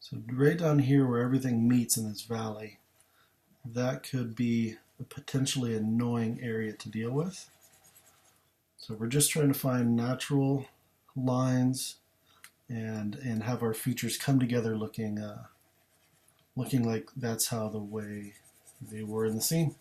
So right down here where everything meets in this valley, that could be a potentially annoying area to deal with. So we're just trying to find natural lines and have our features come together looking like that's how the way they were in the scene.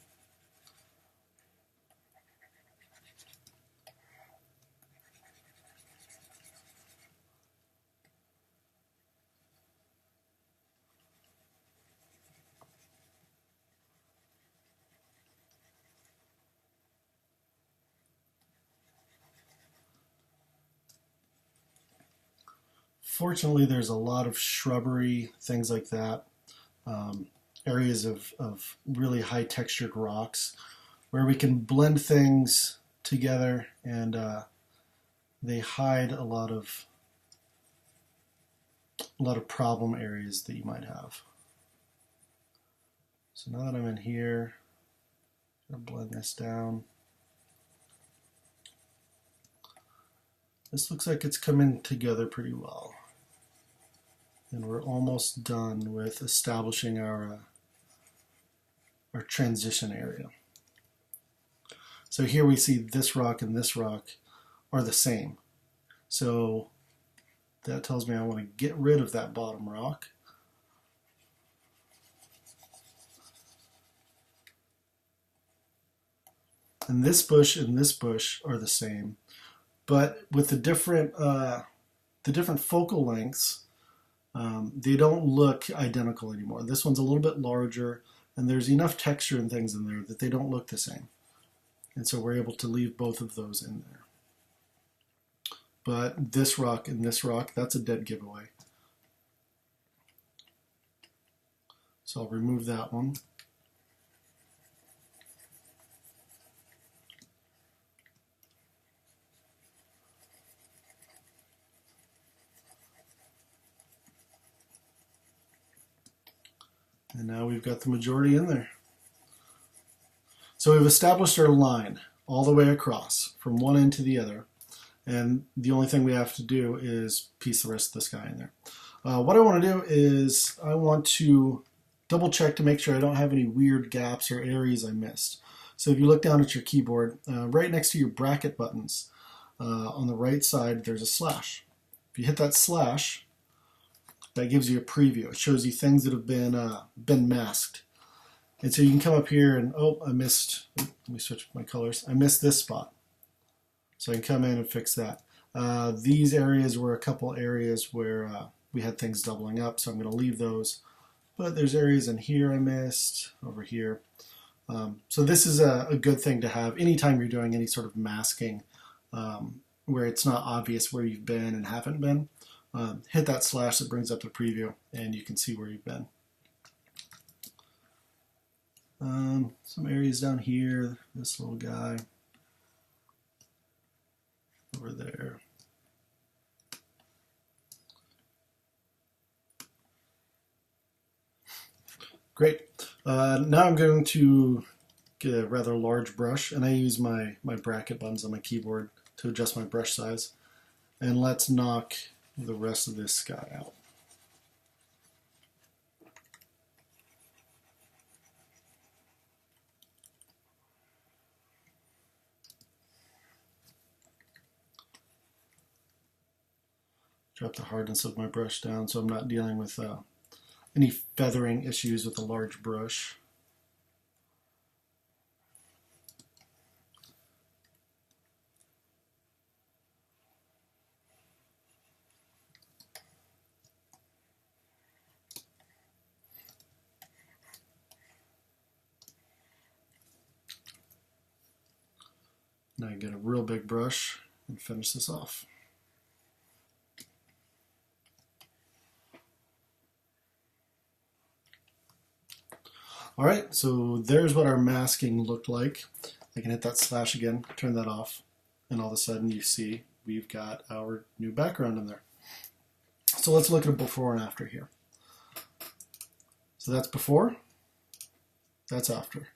Fortunately, there's a lot of shrubbery, things like that, areas of really high textured rocks where we can blend things together and they hide a lot of problem areas that you might have. So now that I'm in here, I'm going to blend this down. This looks like it's coming together pretty well. And we're almost done with establishing our transition area. So here we see this rock and this rock are the same. So that tells me I want to get rid of that bottom rock. And this bush are the same, but with the different focal lengths, they don't look identical anymore. This one's a little bit larger, and there's enough texture and things in there that they don't look the same. And so we're able to leave both of those in there. But this rock and this rock, that's a dead giveaway. So I'll remove that one. And now we've got the majority in there. So we've established our line all the way across from one end to the other. And the only thing we have to do is piece the rest of this guy in there. What I want to do is I want to double check to make sure I don't have any weird gaps or areas I missed. So if you look down at your keyboard, right next to your bracket buttons, on the right side, there's a slash. If you hit that slash, that gives you a preview. It shows you things that have been masked. And so you can come up here and, oh, I missed, let me switch my colors. I missed this spot. So I can come in and fix that. These areas were a couple areas where we had things doubling up, so I'm going to leave those. But there's areas in here I missed, over here. So this is a good thing to have anytime you're doing any sort of masking where it's not obvious where you've been and haven't been. Hit that slash that brings up the preview, and you can see where you've been. Some areas down here, this little guy over there. Great. Now I'm going to get a rather large brush, and I use my bracket buttons on my keyboard to adjust my brush size. And let's knock the rest of this guy out. Drop the hardness of my brush down so I'm not dealing with any feathering issues with a large brush. Now I get a real big brush and finish this off. All right, so there's what our masking looked like. I can hit that slash again, turn that off, and all of a sudden you see we've got our new background in there. So let's look at a before and after here. So that's before, that's after.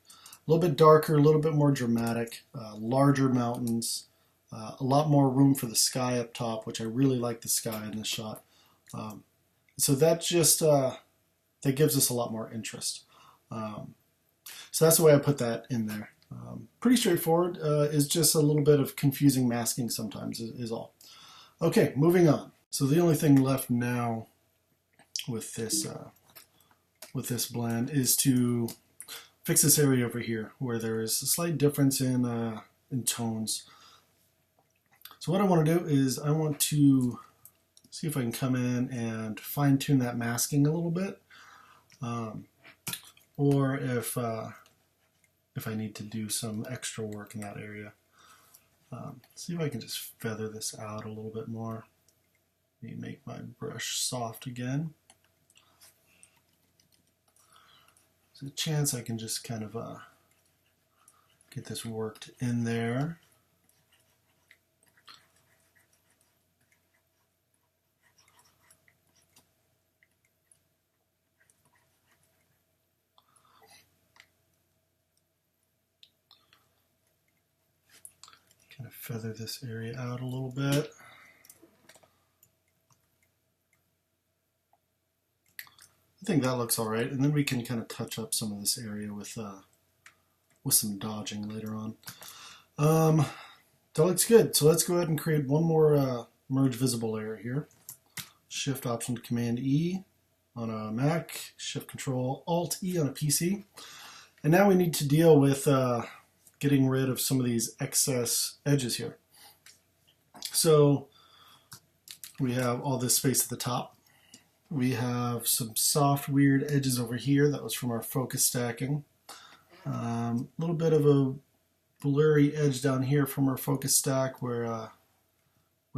A little bit darker, a little bit more dramatic, larger mountains, a lot more room for the sky up top, which I really like the sky in this shot. So that just, that gives us a lot more interest. So that's the way I put that in there. Pretty straightforward. Is just a little bit of confusing masking sometimes is all. Okay, moving on. So the only thing left now with this blend is to fix this area over here where there is a slight difference in tones. So what I want to do is I want to see if I can come in and fine tune that masking a little bit. Or if I need to do some extra work in that area. See if I can just feather this out a little bit more. Let me make my brush soft again. There's a chance I can just kind of get this worked in there. Kind of feather this area out a little bit. I think that looks all right, and then we can kind of touch up some of this area with some dodging later on. That looks good. So let's go ahead and create one more merge visible layer here. Shift Option Command E on a Mac, Shift Control Alt E on a PC, and now we need to deal with getting rid of some of these excess edges here. So we have all this space at the top. We have some soft, weird edges over here. That was from our focus stacking. A little bit of a blurry edge down here from our focus stack where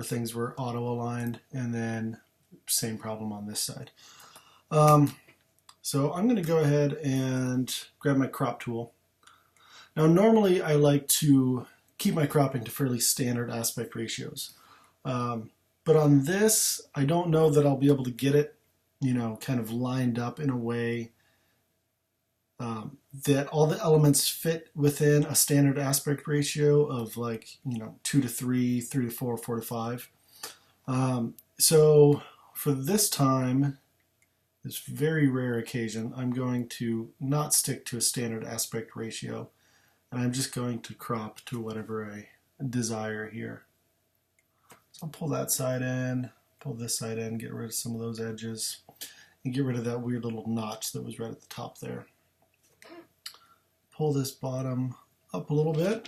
things were auto-aligned, and then same problem on this side. So I'm going to go ahead and grab my crop tool. Now normally I like to keep my cropping to fairly standard aspect ratios. But on this, I don't know that I'll be able to get it, kind of lined up in a way that all the elements fit within a standard aspect ratio of 2 to 3, 3 to 4, 4 to 5. So for this time, this very rare occasion, I'm going to not stick to a standard aspect ratio, and I'm just going to crop to whatever I desire here. So I'll pull that side in, pull this side in, get rid of some of those edges, and get rid of that weird little notch that was right at the top there. Pull this bottom up a little bit.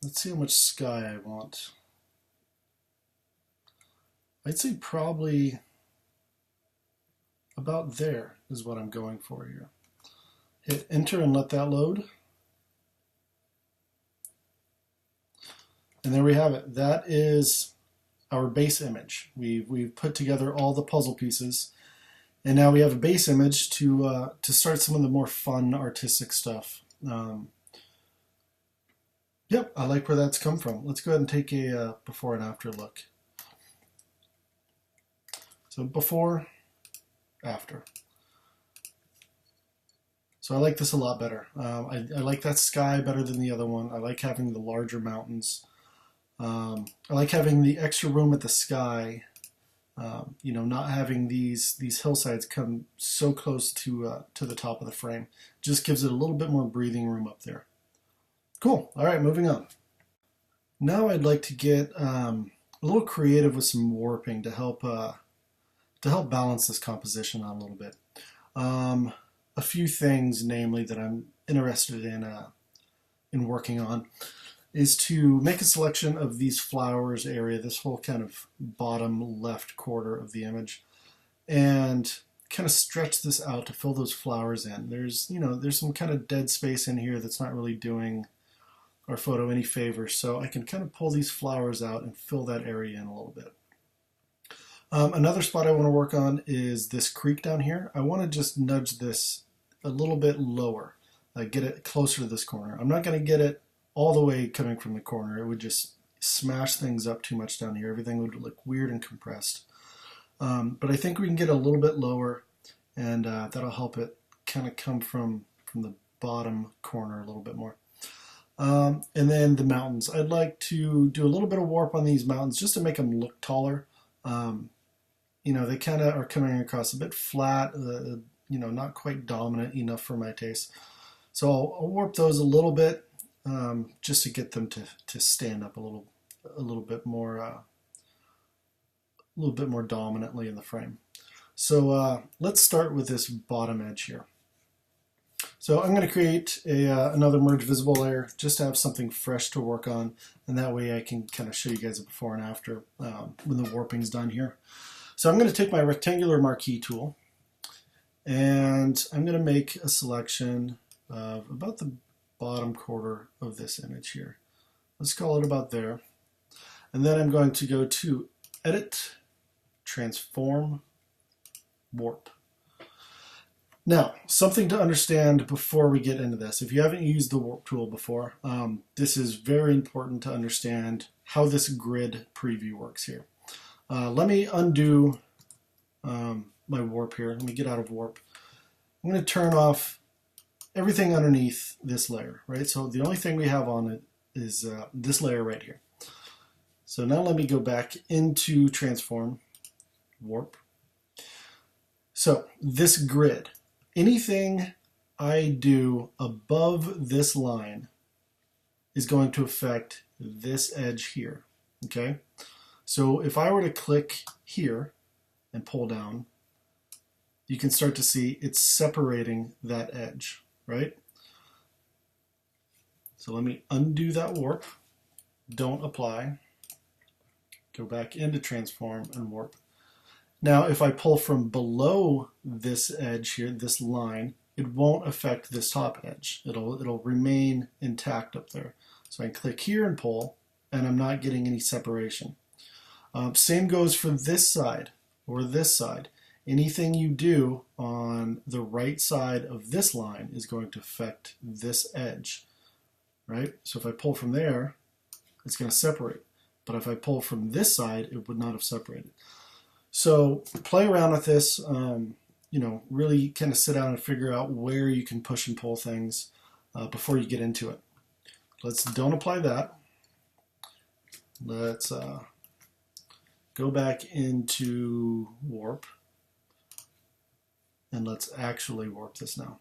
Let's see how much sky I want. I'd say probably about there is what I'm going for here. Hit enter and let that load. And there we have it. That is our base image. We've put together all the puzzle pieces, and now we have a base image to start some of the more fun artistic stuff. Yep, I like where that's come from. Let's go ahead and take a before and after look. So before, after. So I like this a lot better. I like that sky better than the other one. I like having the larger mountains. I like having the extra room at the sky. Not having these hillsides come so close to the top of the frame. Just gives it a little bit more breathing room up there. Cool. All right, moving on. Now I'd like to get a little creative with some warping to help balance this composition out a little bit. A few things, namely, that I'm interested in working on, is to make a selection of these flowers area, this whole kind of bottom left quarter of the image, and kind of stretch this out to fill those flowers in. There's some kind of dead space in here that's not really doing our photo any favors, so I can kind of pull these flowers out and fill that area in a little bit. Another spot I want to work on is this creek down here. I want to just nudge this a little bit lower, get it closer to this corner. I'm not going to get it all the way coming from the corner. It would just smash things up too much down here. Everything would look weird and compressed. But I think we can get a little bit lower, and that'll help it kind of come from the bottom corner a little bit more. And then the mountains. I'd like to do a little bit of warp on these mountains just to make them look taller. They kind of are coming across a bit flat, not quite dominant enough for my taste. So I'll warp those a little bit, just to get them to stand up a little bit more dominantly in the frame. So let's start with this bottom edge here. So I'm going to create another merge visible layer just to have something fresh to work on, and that way I can kind of show you guys a before and after when the warping's done here. So I'm going to take my rectangular marquee tool, and I'm going to make a selection of about the bottom quarter of this image here. Let's call it about there. And then I'm going to go to Edit, Transform, Warp. Now, something to understand before we get into this. If you haven't used the warp tool before, this is very important to understand how this grid preview works here. Let me undo my warp here. Let me get out of warp. I'm going to turn off everything underneath this layer, right? So the only thing we have on it is this layer right here. So now let me go back into Transform, Warp. So this grid, anything I do above this line is going to affect this edge here, okay? So if I were to click here and pull down, you can start to see it's separating that edge, right? So let me undo that warp. don't apply, go back into transform and warp. Now, if I pull from below this edge here, this line, it won't affect this top edge. It'll remain intact up there. So I can click here and pull, and I'm not getting any separation. Same goes for this side or this side. Anything you do on the right side of this line is going to affect this edge, right? So if I pull from there, it's going to separate. But if I pull from this side, it would not have separated. So play around with this, you know, really kind of sit down and figure out where you can push and pull things before you get into it. Don't apply that. Let's go back into warp, and let's actually warp this now.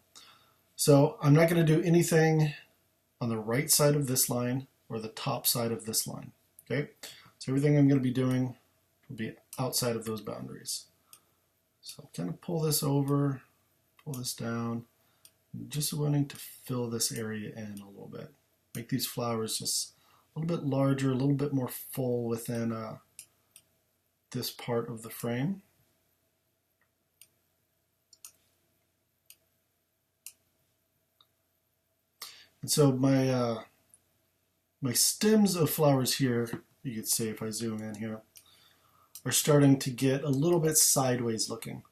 So I'm not going to do anything on the right side of this line or the top side of this line. Okay, so everything I'm going to be doing will be outside of those boundaries. So kind of pull this over, pull this down, just wanting to fill this area in a little bit. Make these flowers just a little bit larger, a little bit more full within this part of the frame. And so my stems of flowers here, you could see if I zoom in here, are starting to get a little bit sideways looking.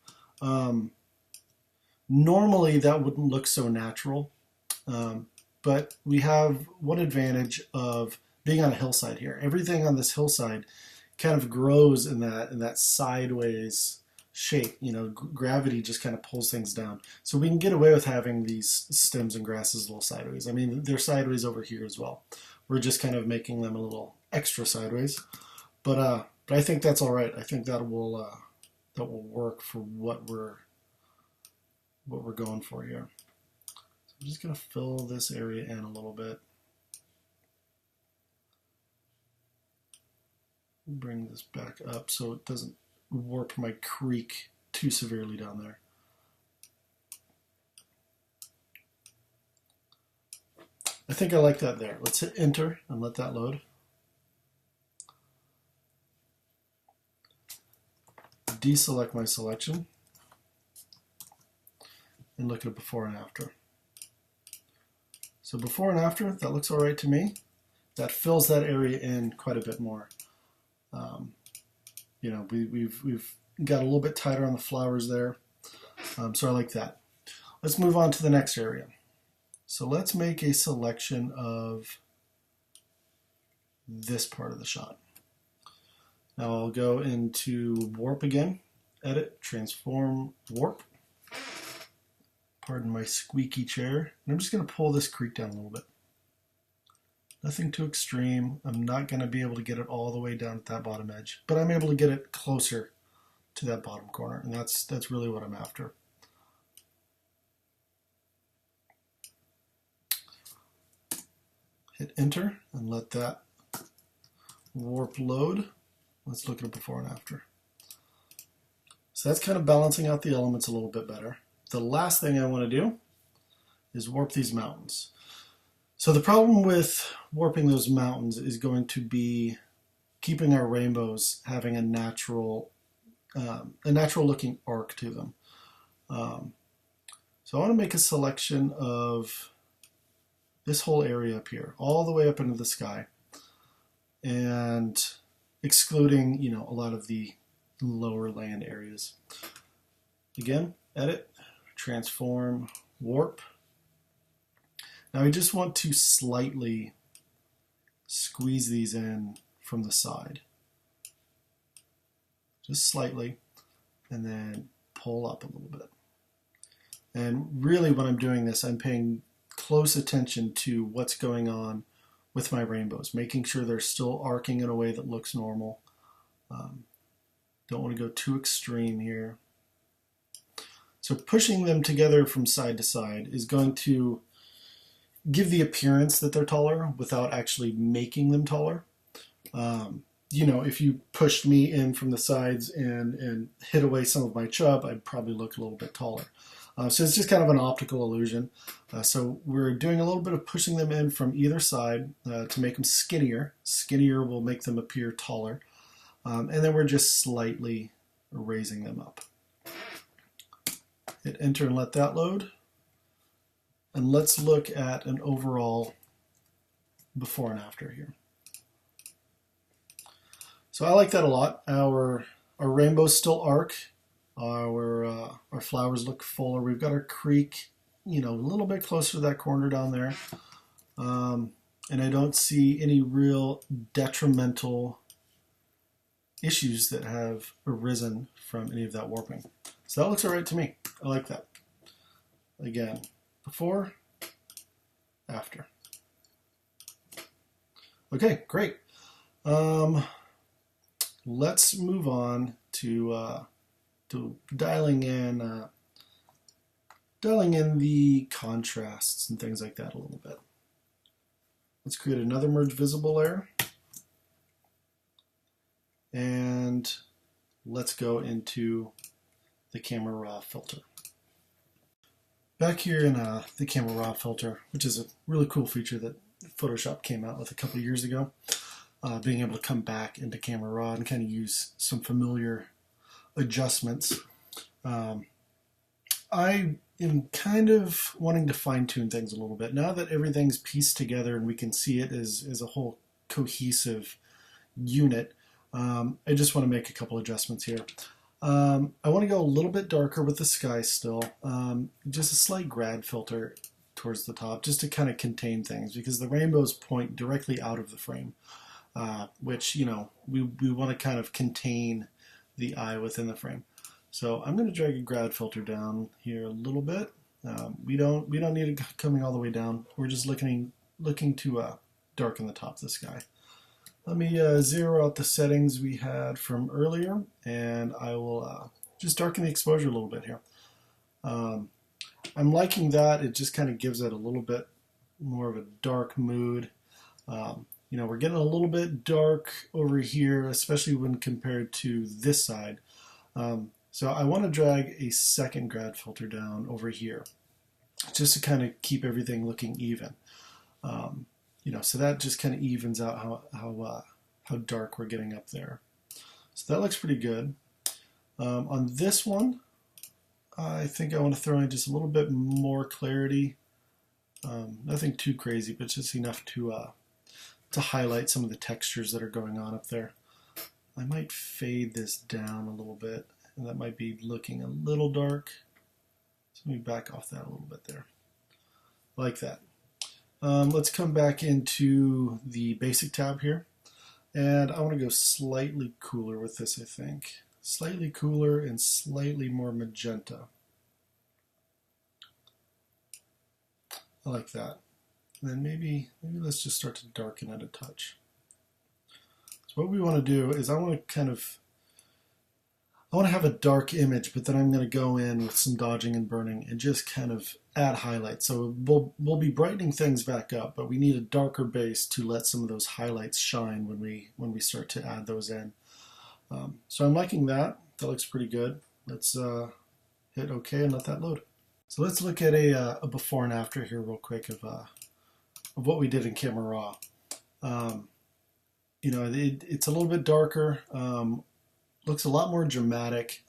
Normally that wouldn't look so natural, but we have one advantage of being on a hillside here. Everything on this hillside kind of grows in that sideways shape. You know, gravity just kind of pulls things down. So we can get away with having these stems and grasses a little sideways. I mean, they're sideways over here as well. We're just kind of making them a little extra sideways. But I think that's all right. I think that will work for what we're going for here. So I'm just going to fill this area in a little bit. Bring this back up so it doesn't warp my creek too severely down there. I think I like that there. Let's hit enter and let that load. Deselect my selection and look at before and after. So before and after, that looks all right to me. That fills that area in quite a bit more. You know, we've got a little bit tighter on the flowers there, so I like that. Let's move on to the next area. So let's make a selection of this part of the shot. Now I'll go into warp again, edit, transform, warp. Pardon my squeaky chair. And I'm just going to pull this creek down a little bit. Nothing too extreme. I'm not going to be able to get it all the way down at that bottom edge, but I'm able to get it closer to that bottom corner, and that's really what I'm after. Hit enter and let that warp load. Let's look at it before and after. So that's kind of balancing out the elements a little bit better. The last thing I want to do is warp these mountains. So the problem with warping those mountains is going to be keeping our rainbows having a natural looking arc to them. So I want to make a selection of this whole area up here, all the way up into the sky, and excluding, you know, a lot of the lower land areas. Again, edit, transform, warp. Now I just want to slightly squeeze these in from the side. Just slightly, and then pull up a little bit. And really when I'm doing this, I'm paying close attention to what's going on with my rainbows, making sure they're still arcing in a way that looks normal. Don't want to go too extreme here. So pushing them together from side to side is going to give the appearance that they're taller without actually making them taller. You know, if you pushed me in from the sides and hid away some of my chub, I'd probably look a little bit taller. So it's just kind of an optical illusion. So we're doing a little bit of pushing them in from either side to make them skinnier. Skinnier will make them appear taller. And then we're just slightly raising them up. Hit enter and let that load. And let's look at an overall before and after here. So I like that a lot. Our rainbows still arc. Our flowers look fuller. We've got our creek, a little bit closer to that corner down there. And I don't see any real detrimental issues that have arisen from any of that warping. So that looks all right to me. I like that. Again, before, after. Okay, great. Let's move on to dialing in the contrasts and things like that a little bit. Let's create another merge visible layer, and let's go into the Camera Raw filter. Back here in the Camera Raw filter, which is a really cool feature that Photoshop came out with a couple of years ago, being able to come back into Camera Raw and kind of use some familiar adjustments. I am kind of wanting to fine-tune things a little bit. Now that everything's pieced together and we can see it as a whole cohesive unit, I just want to make a couple adjustments here. I want to go a little bit darker with the sky still. Just a slight grad filter towards the top just to kind of contain things, because the rainbows point directly out of the frame, which, we want to kind of contain the eye within the frame. So I'm going to drag a grad filter down here a little bit. We don't need it coming all the way down. We're just looking to darken the top of the sky. Let me zero out the settings we had from earlier, and I will just darken the exposure a little bit here. I'm liking that. It just kind of gives it a little bit more of a dark mood. We're getting a little bit dark over here, especially when compared to this side. So I want to drag a second grad filter down over here, just to kind of keep everything looking even. So that just kind of evens out how dark we're getting up there. So that looks pretty good. On this one, I think I want to throw in just a little bit more clarity. Nothing too crazy, but just enough to highlight some of the textures that are going on up there. I might fade this down a little bit, and that might be looking a little dark. So let me back off that a little bit there. Like that. Let's come back into the basic tab here, and I want to go slightly cooler with this, I think. Slightly cooler and slightly more magenta. I like that. And then maybe let's just start to darken it a touch. So what we want to do is I want to have a dark image, but then I'm going to go in with some dodging and burning and just kind of add highlights. So we'll be brightening things back up, but we need a darker base to let some of those highlights shine when we start to add those in. So I'm liking that. That looks pretty good. Let's hit OK and let that load. So let's look at a before and after here real quick of what we did in Camera Raw. It's a little bit darker. Looks a lot more dramatic.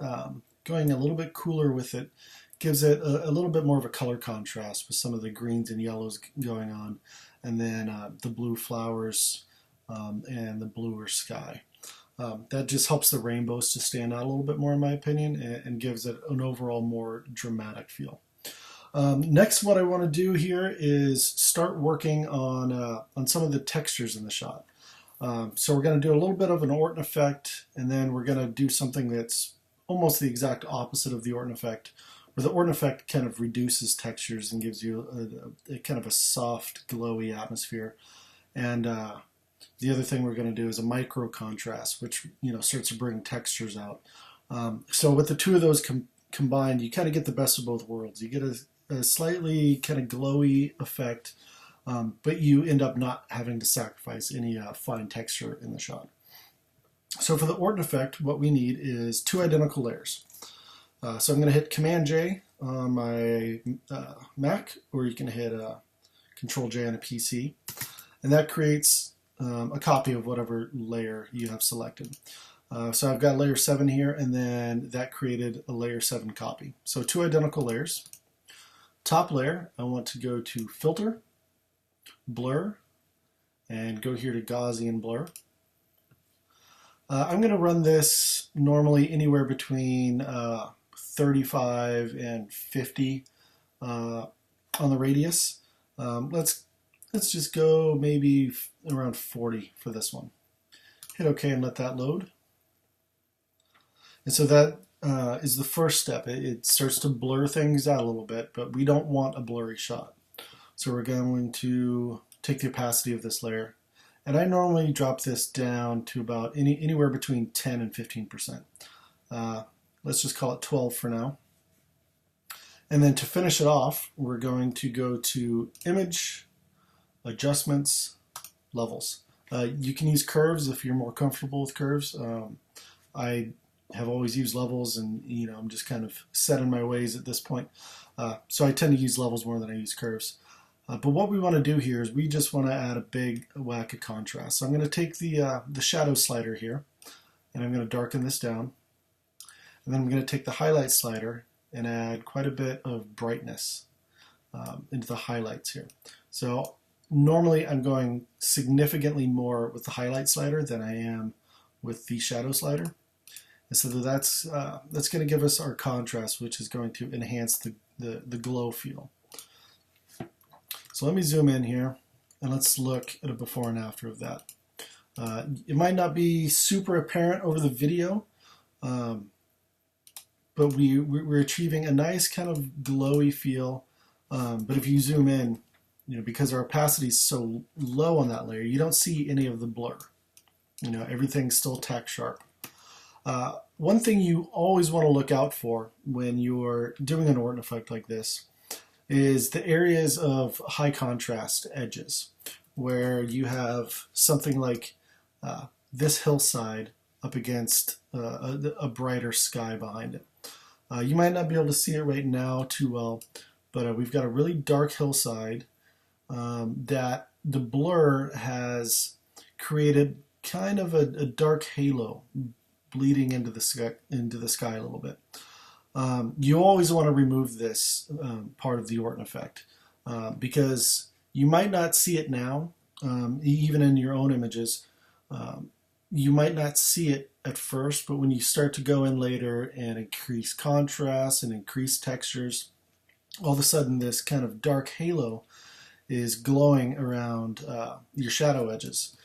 Going a little bit cooler with it gives it a little bit more of a color contrast with some of the greens and yellows going on, and then the blue flowers and the bluer sky. That just helps the rainbows to stand out a little bit more, in my opinion, and gives it an overall more dramatic feel. Next, what I want to do here is start working on some of the textures in the shot. So we're going to do a little bit of an Orton effect, and then we're going to do something that's almost the exact opposite of the Orton effect, where the Orton effect kind of reduces textures and gives you a kind of a soft, glowy atmosphere. And the other thing we're going to do is a micro contrast, which starts to bring textures out. So with the two of those combined, you kind of get the best of both worlds. You get a slightly kind of glowy effect, but you end up not having to sacrifice any fine texture in the shot. So for the Orton effect, what we need is two identical layers. So I'm going to hit Command J on my Mac, or you can hit Control J on a PC, and that creates a copy of whatever layer you have selected. So I've got layer 7 here, and then that created a layer 7 copy. So 2 identical layers. Top layer, I want to go to Filter, Blur, and go here to Gaussian Blur. I'm going to run this normally anywhere between 35 and 50 on the radius. Let's just go maybe around 40 for this one. Hit OK and let that load. And so that is the first step. It starts to blur things out a little bit, but we don't want a blurry shot. So we're going to take the opacity of this layer. And I normally drop this down to about anywhere between 10 and 15%. Let's just call it 12 for now. And then to finish it off, we're going to go to Image, Adjustments, Levels. You can use curves if you're more comfortable with curves. I have always used levels, and I'm just kind of set in my ways at this point. So I tend to use levels more than I use curves. But what we want to do here is we just want to add a big whack of contrast. So I'm going to take the shadow slider here, and I'm going to darken this down. And then I'm going to take the highlight slider and add quite a bit of brightness into the highlights here. So normally I'm going significantly more with the highlight slider than I am with the shadow slider. And so that's going to give us our contrast, which is going to enhance the glow feel. So let me zoom in here, and let's look at a before and after of that. It might not be super apparent over the video, but we're achieving a nice kind of glowy feel. But if you zoom in, because our opacity is so low on that layer, you don't see any of the blur. Everything's still tack sharp. One thing you always want to look out for when you're doing an Orton effect like this is the areas of high contrast edges, where you have something like this hillside up against a brighter sky behind it. You might not be able to see it right now too well, but we've got a really dark hillside that the blur has created kind of a dark halo bleeding into the sky a little bit. You always want to remove this part of the Orton effect because you might not see it now, even in your own images. You might not see it at first, but when you start to go in later and increase contrast and increase textures, all of a sudden this kind of dark halo is glowing around your shadow edges.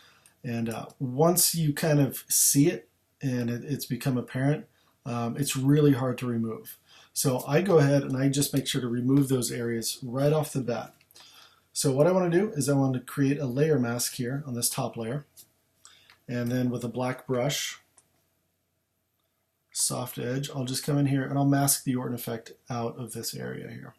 And once you kind of see it and it's become apparent, it's really hard to remove. So I go ahead and I just make sure to remove those areas right off the bat. So what I want to do is I want to create a layer mask here on this top layer. And then with a black brush, soft edge, I'll just come in here and I'll mask the Orton effect out of this area here.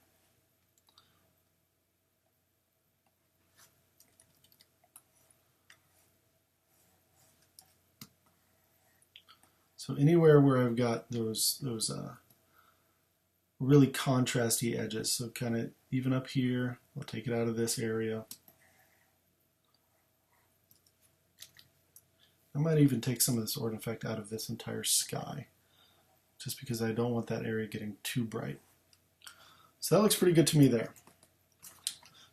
So anywhere where I've got those really contrasty edges, so kind of even up here, I'll take it out of this area. I might even take some of this Orton effect out of this entire sky, just because I don't want that area getting too bright. So that looks pretty good to me there.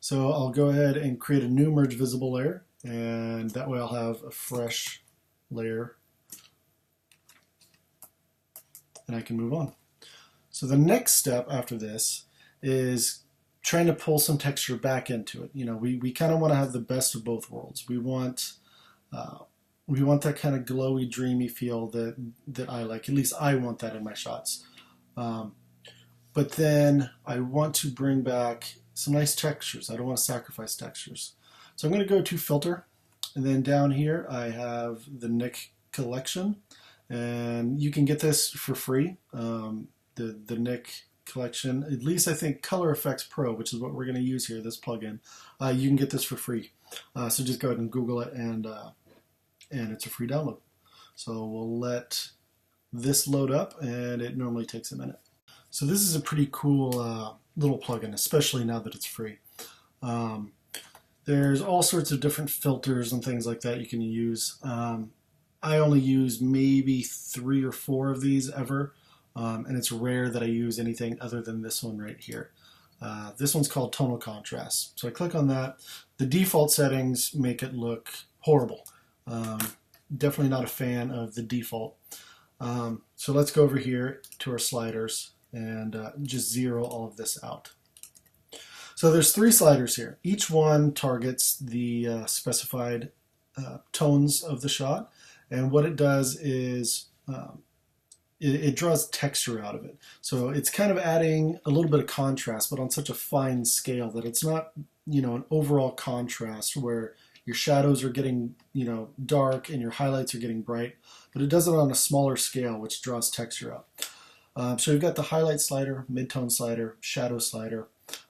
So I'll go ahead and create a new merge visible layer, and that way I'll have a fresh layer and I can move on. So the next step after this is trying to pull some texture back into it. We kind of want to have the best of both worlds. We want that kind of glowy, dreamy feel that I like. At least I want that in my shots. But then I want to bring back some nice textures. I don't want to sacrifice textures. So I'm going to go to Filter, and then down here I have the Nik collection. And you can get this for free, the Nik collection. At least I think Color Efex Pro, which is what we're going to use here, this plugin. You can get this for free. So just go ahead and Google it, and it's a free download. So we'll let this load up, and it normally takes a minute. So this is a pretty cool little plugin, especially now that it's free. Um, there's all sorts of different filters and things like that you can use. I only use maybe 3 or 4 of these ever, and it's rare that I use anything other than this one right here. This one's called tonal contrast. So I click on that. The default settings make it look horrible. Definitely not a fan of the default. So let's go over here to our sliders and just zero all of this out. So there's 3 sliders here. Each one targets the specified tones of the shot, and what it does is it draws texture out of it. So it's kind of adding a little bit of contrast, but on such a fine scale that it's not, an overall contrast where your shadows are getting, dark and your highlights are getting bright, but it does it on a smaller scale, which draws texture out. So you've got the highlight slider, mid-tone slider, shadow slider.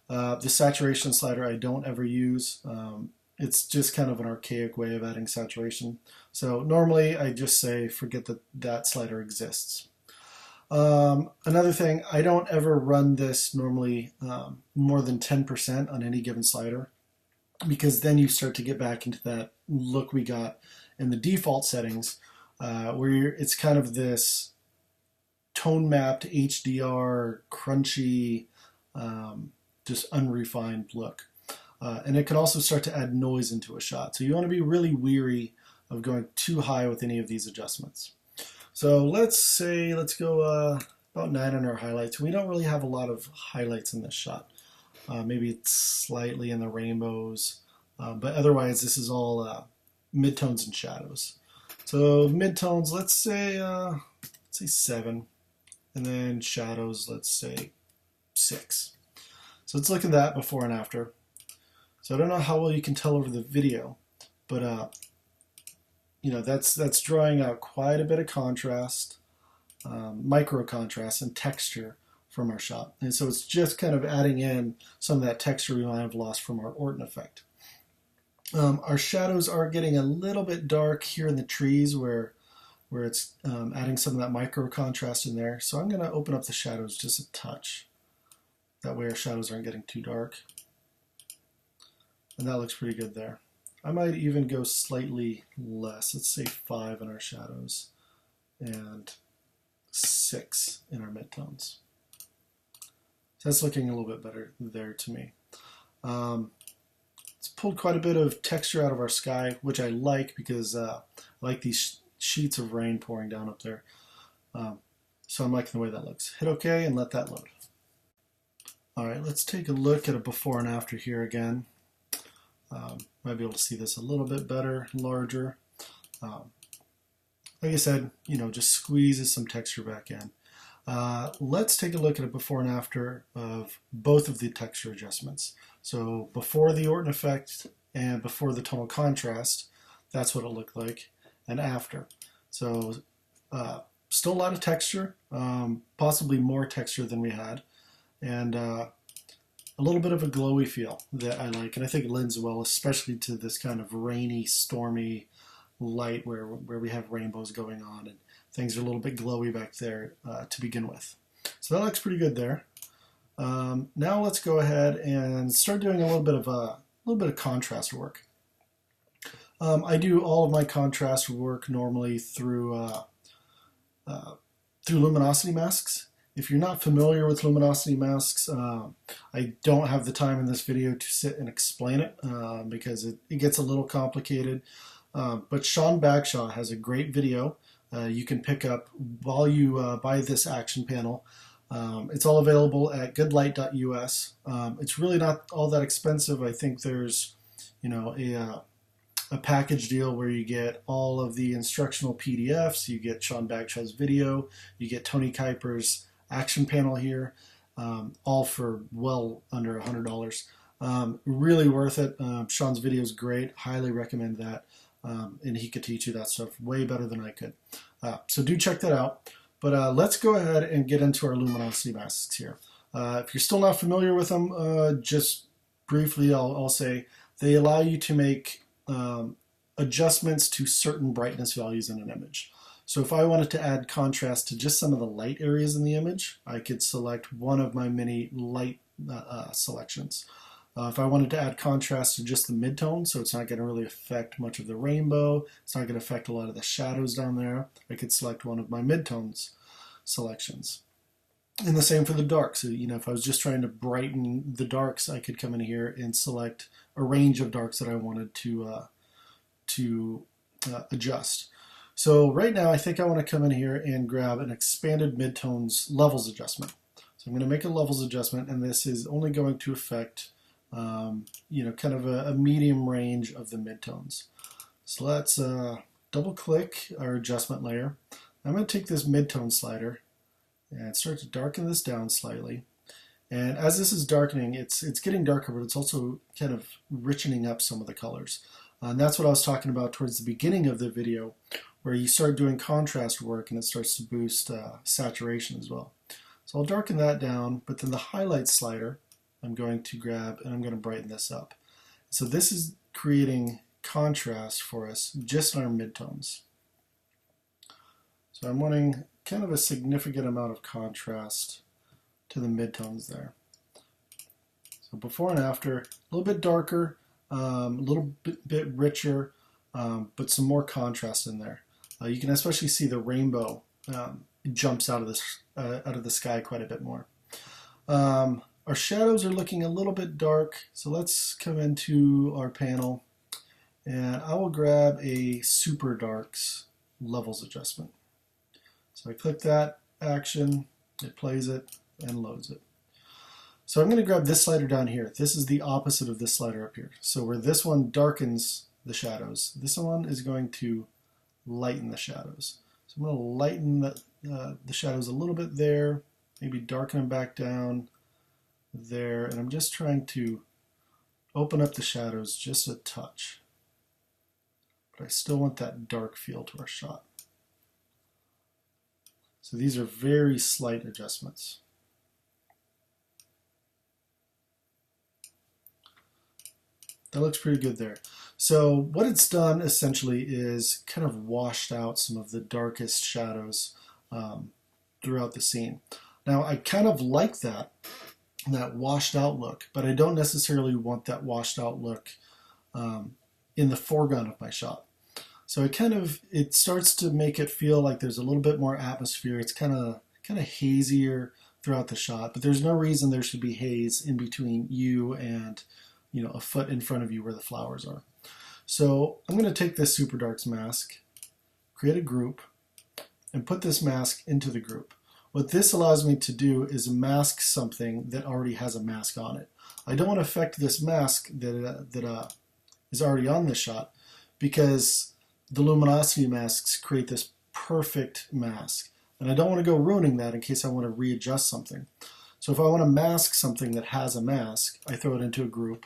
The saturation slider I don't ever use. It's just kind of an archaic way of adding saturation. So normally I just say forget that that slider exists. Another thing, I don't ever run this normally more than 10% on any given slider, because then you start to get back into that look we got in the default settings, where it's kind of this tone mapped HDR, crunchy, just unrefined look. And it can also start to add noise into a shot. So you want to be really weary of going too high with any of these adjustments. So let's go about 9 on our highlights. We don't really have a lot of highlights in this shot. Maybe it's slightly in the rainbows, but otherwise this is all midtones and shadows. So midtones, let's say 7, and then shadows, let's say 6. So let's look at that before and after. So I don't know how well you can tell over the video, but that's drawing out quite a bit of contrast, micro contrast and texture from our shot. And so it's just kind of adding in some of that texture we might have lost from our Orton effect. Our shadows are getting a little bit dark here in the trees where it's adding some of that micro contrast in there. So I'm going to open up the shadows just a touch. That way our shadows aren't getting too dark. And that looks pretty good there. I might even go slightly less. Let's say 5 in our shadows and 6 in our midtones. So that's looking a little bit better there to me. It's pulled quite a bit of texture out of our sky, which I like because I like these sheets of rain pouring down up there. So I'm liking the way that looks. Hit OK and let that load. All right, let's take a look at a before and after here again. Might be able to see this a little bit better, larger. Like I said, just squeezes some texture back in. Let's take a look at a before and after of both of the texture adjustments. So before the Orton effect and before the tonal contrast, that's what it looked like, and after. So still a lot of texture, possibly more texture than we had, and a little bit of a glowy feel that I like, and I think it lends well, especially to this kind of rainy, stormy light where we have rainbows going on and things are a little bit glowy back there to begin with. So that looks pretty good there. Now let's go ahead and start doing a little bit of contrast work. I do all of my contrast work normally through luminosity masks. If you're not familiar with luminosity masks, I don't have the time in this video to sit and explain it because it gets a little complicated. But Sean Bagshaw has a great video you can pick up while you buy this action panel. It's all available at goodlight.us. It's really not all that expensive. I think there's a package deal where you get all of the instructional PDFs, you get Sean Bagshaw's video, you get Tony Kuiper's action panel here, all for well under $100. Really worth it. Sean's video is great. Highly recommend that. And he could teach you that stuff way better than I could. So do check that out. But let's go ahead and get into our luminosity masks here. If you're still not familiar with them, just briefly I'll say they allow you to make adjustments to certain brightness values in an image. So if I wanted to add contrast to just some of the light areas in the image, I could select one of my many light selections. If I wanted to add contrast to just the midtone, so it's not going to really affect much of the rainbow, it's not going to affect a lot of the shadows down there, I could select one of my midtones selections. And the same for the darks. So, if I was just trying to brighten the darks, I could come in here and select a range of darks that I wanted to adjust. So right now, I think I want to come in here and grab an expanded midtones levels adjustment. So I'm going to make a levels adjustment, and this is only going to affect, kind of a medium range of the midtones. So let's double click our adjustment layer. I'm going to take this midtone slider and start to darken this down slightly. And as this is darkening, it's getting darker, but it's also kind of richening up some of the colors. And that's what I was talking about towards the beginning of the video, where you start doing contrast work and it starts to boost saturation as well. So I'll darken that down, but then the highlight slider I'm going to grab and I'm going to brighten this up. So this is creating contrast for us just in our midtones. So I'm wanting kind of a significant amount of contrast to the midtones there. So before and after, a little bit darker, a little bit richer, but some more contrast in there. You can especially see the rainbow jumps out of the sky quite a bit more. Our shadows are looking a little bit dark, so let's come into our panel, and I will grab a super darks levels adjustment. So I click that action, it plays it, and loads it. So I'm going to grab this slider down here. This is the opposite of this slider up here. So where this one darkens the shadows, this one is going to lighten the shadows. So I'm going to lighten the shadows a little bit there, maybe darken them back down there, and I'm just trying to open up the shadows just a touch. But I still want that dark feel to our shot. So these are very slight adjustments. That looks pretty good there. So what it's done essentially is kind of washed out some of the darkest shadows throughout the scene. Now I kind of like that washed out look, but I don't necessarily want that washed out look in the foreground of my shot. So it starts to make it feel like there's a little bit more atmosphere. It's kind of hazier throughout the shot, but there's no reason there should be haze in between you and a foot in front of you where the flowers are. So I'm going to take this Super Darks mask, create a group, and put this mask into the group. What this allows me to do is mask something that already has a mask on it. I don't want to affect this mask that is already on this shot, because the luminosity masks create this perfect mask. And I don't want to go ruining that in case I want to readjust something. So if I want to mask something that has a mask, I throw it into a group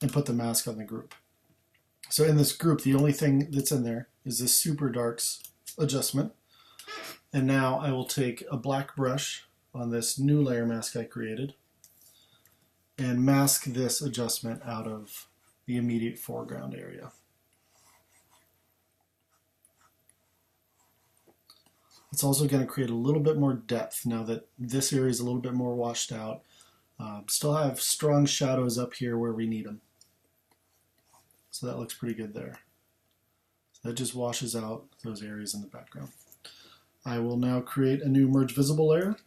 and put the mask on the group. So in this group, the only thing that's in there is this Super Darks adjustment. And now I will take a black brush on this new layer mask I created and mask this adjustment out of the immediate foreground area. It's also going to create a little bit more depth now that this area is a little bit more washed out. Still have strong shadows up here where we need them. So that looks pretty good there. So that just washes out those areas in the background. I will now create a new Merge Visible layer.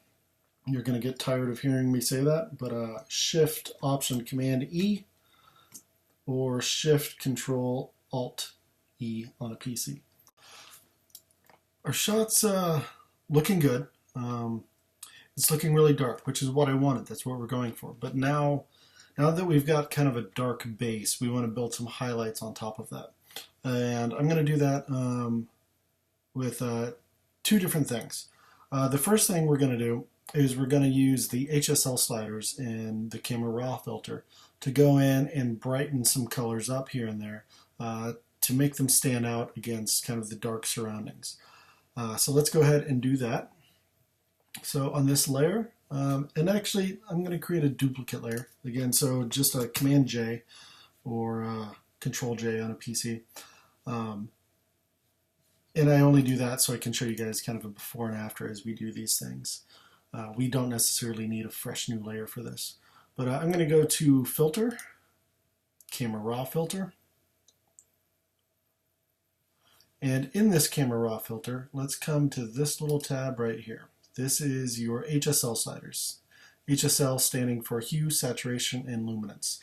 You're going to get tired of hearing me say that, but Shift Option Command E or Shift Control Alt E on a PC. Our shot's looking good. It's looking really dark, which is what I wanted. That's what we're going for. But now that we've got kind of a dark base, we want to build some highlights on top of that. And I'm going to do that with two different things. The first thing we're going to do is we're going to use the HSL sliders in the Camera Raw filter to go in and brighten some colors up here and there to make them stand out against kind of the dark surroundings. So let's go ahead and do that. So on this layer, and actually I'm going to create a duplicate layer again, so just a Command J or Control J on a PC. And and I only do that so I can show you guys kind of a before and after as we do these things. We don't necessarily need a fresh new layer for this. But I'm going to go to Filter, Camera Raw Filter. And in this Camera Raw Filter, let's come to this little tab right here. This is your HSL sliders. HSL standing for Hue, Saturation, and Luminance.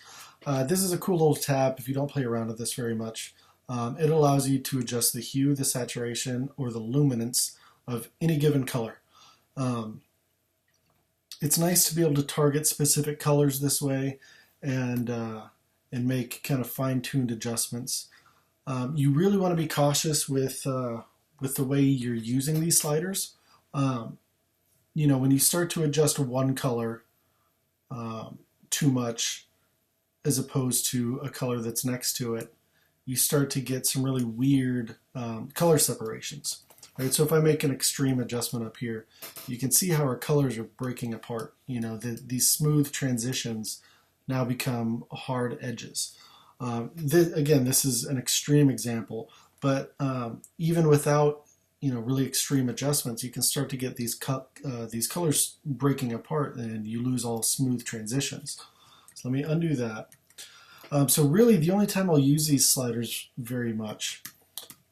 This is a cool little tab if you don't play around with this very much. It allows you to adjust the hue, the saturation, or the luminance of any given color. It's nice to be able to target specific colors this way and make kind of fine-tuned adjustments. You really want to be cautious with the way you're using these sliders. You know, when you start to adjust one color too much as opposed to a color that's next to it, you start to get some really weird color separations. Right, so if I make an extreme adjustment up here, you can see how our colors are breaking apart. You know, these smooth transitions now become hard edges. Again, this is an extreme example, but even without really extreme adjustments, you can start to get these colors breaking apart, and you lose all smooth transitions. So let me undo that. So really, the only time I'll use these sliders very much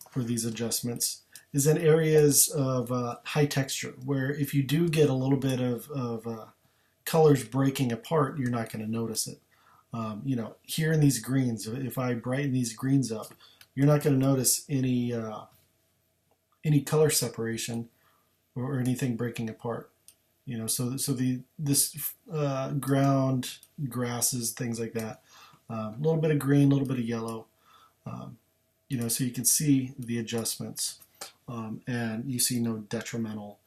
for these adjustments is in areas of high texture, where if you do get a little bit of colors breaking apart, you're not going to notice it. Here in these greens, if I brighten these greens up, you're not going to notice any color separation or anything breaking apart. So this ground, grasses, things like that, a little bit of green, a little bit of yellow, so you can see the adjustments. And you see no detrimental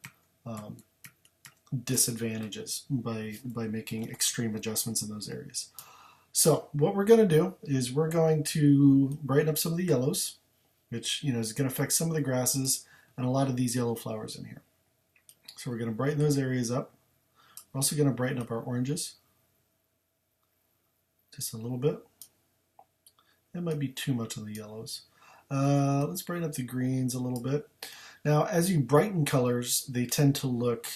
disadvantages by making extreme adjustments in those areas. So what we're going to do is we're going to brighten up some of the yellows, which is going to affect some of the grasses and a lot of these yellow flowers in here. So we're going to brighten those areas up. We're also going to brighten up our oranges just a little bit. That might be too much on the yellows. Let's brighten up the greens a little bit. Now, as you brighten colors, they tend to look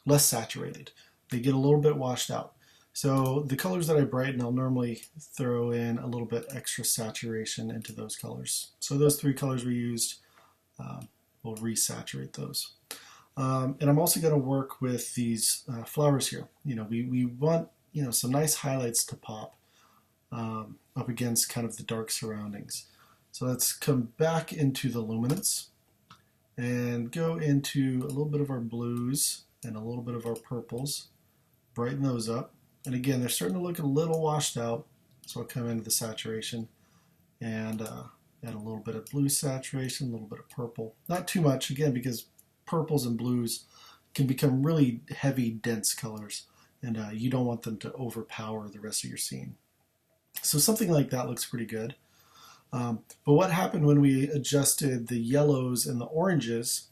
less saturated. They get a little bit washed out. So the colors that I brighten, I'll normally throw in a little bit extra saturation into those colors. So those three colors we used, we'll resaturate those. And I'm also going to work with these flowers here. We want some nice highlights to pop up against kind of the dark surroundings. So let's come back into the luminance and go into a little bit of our blues and a little bit of our purples. Brighten those up. And again, they're starting to look a little washed out. So I'll come into the saturation and add a little bit of blue saturation, a little bit of purple. Not too much, again, because purples and blues can become really heavy, dense colors. And you don't want them to overpower the rest of your scene. So something like that looks pretty good. But what happened when we adjusted the yellows and the oranges,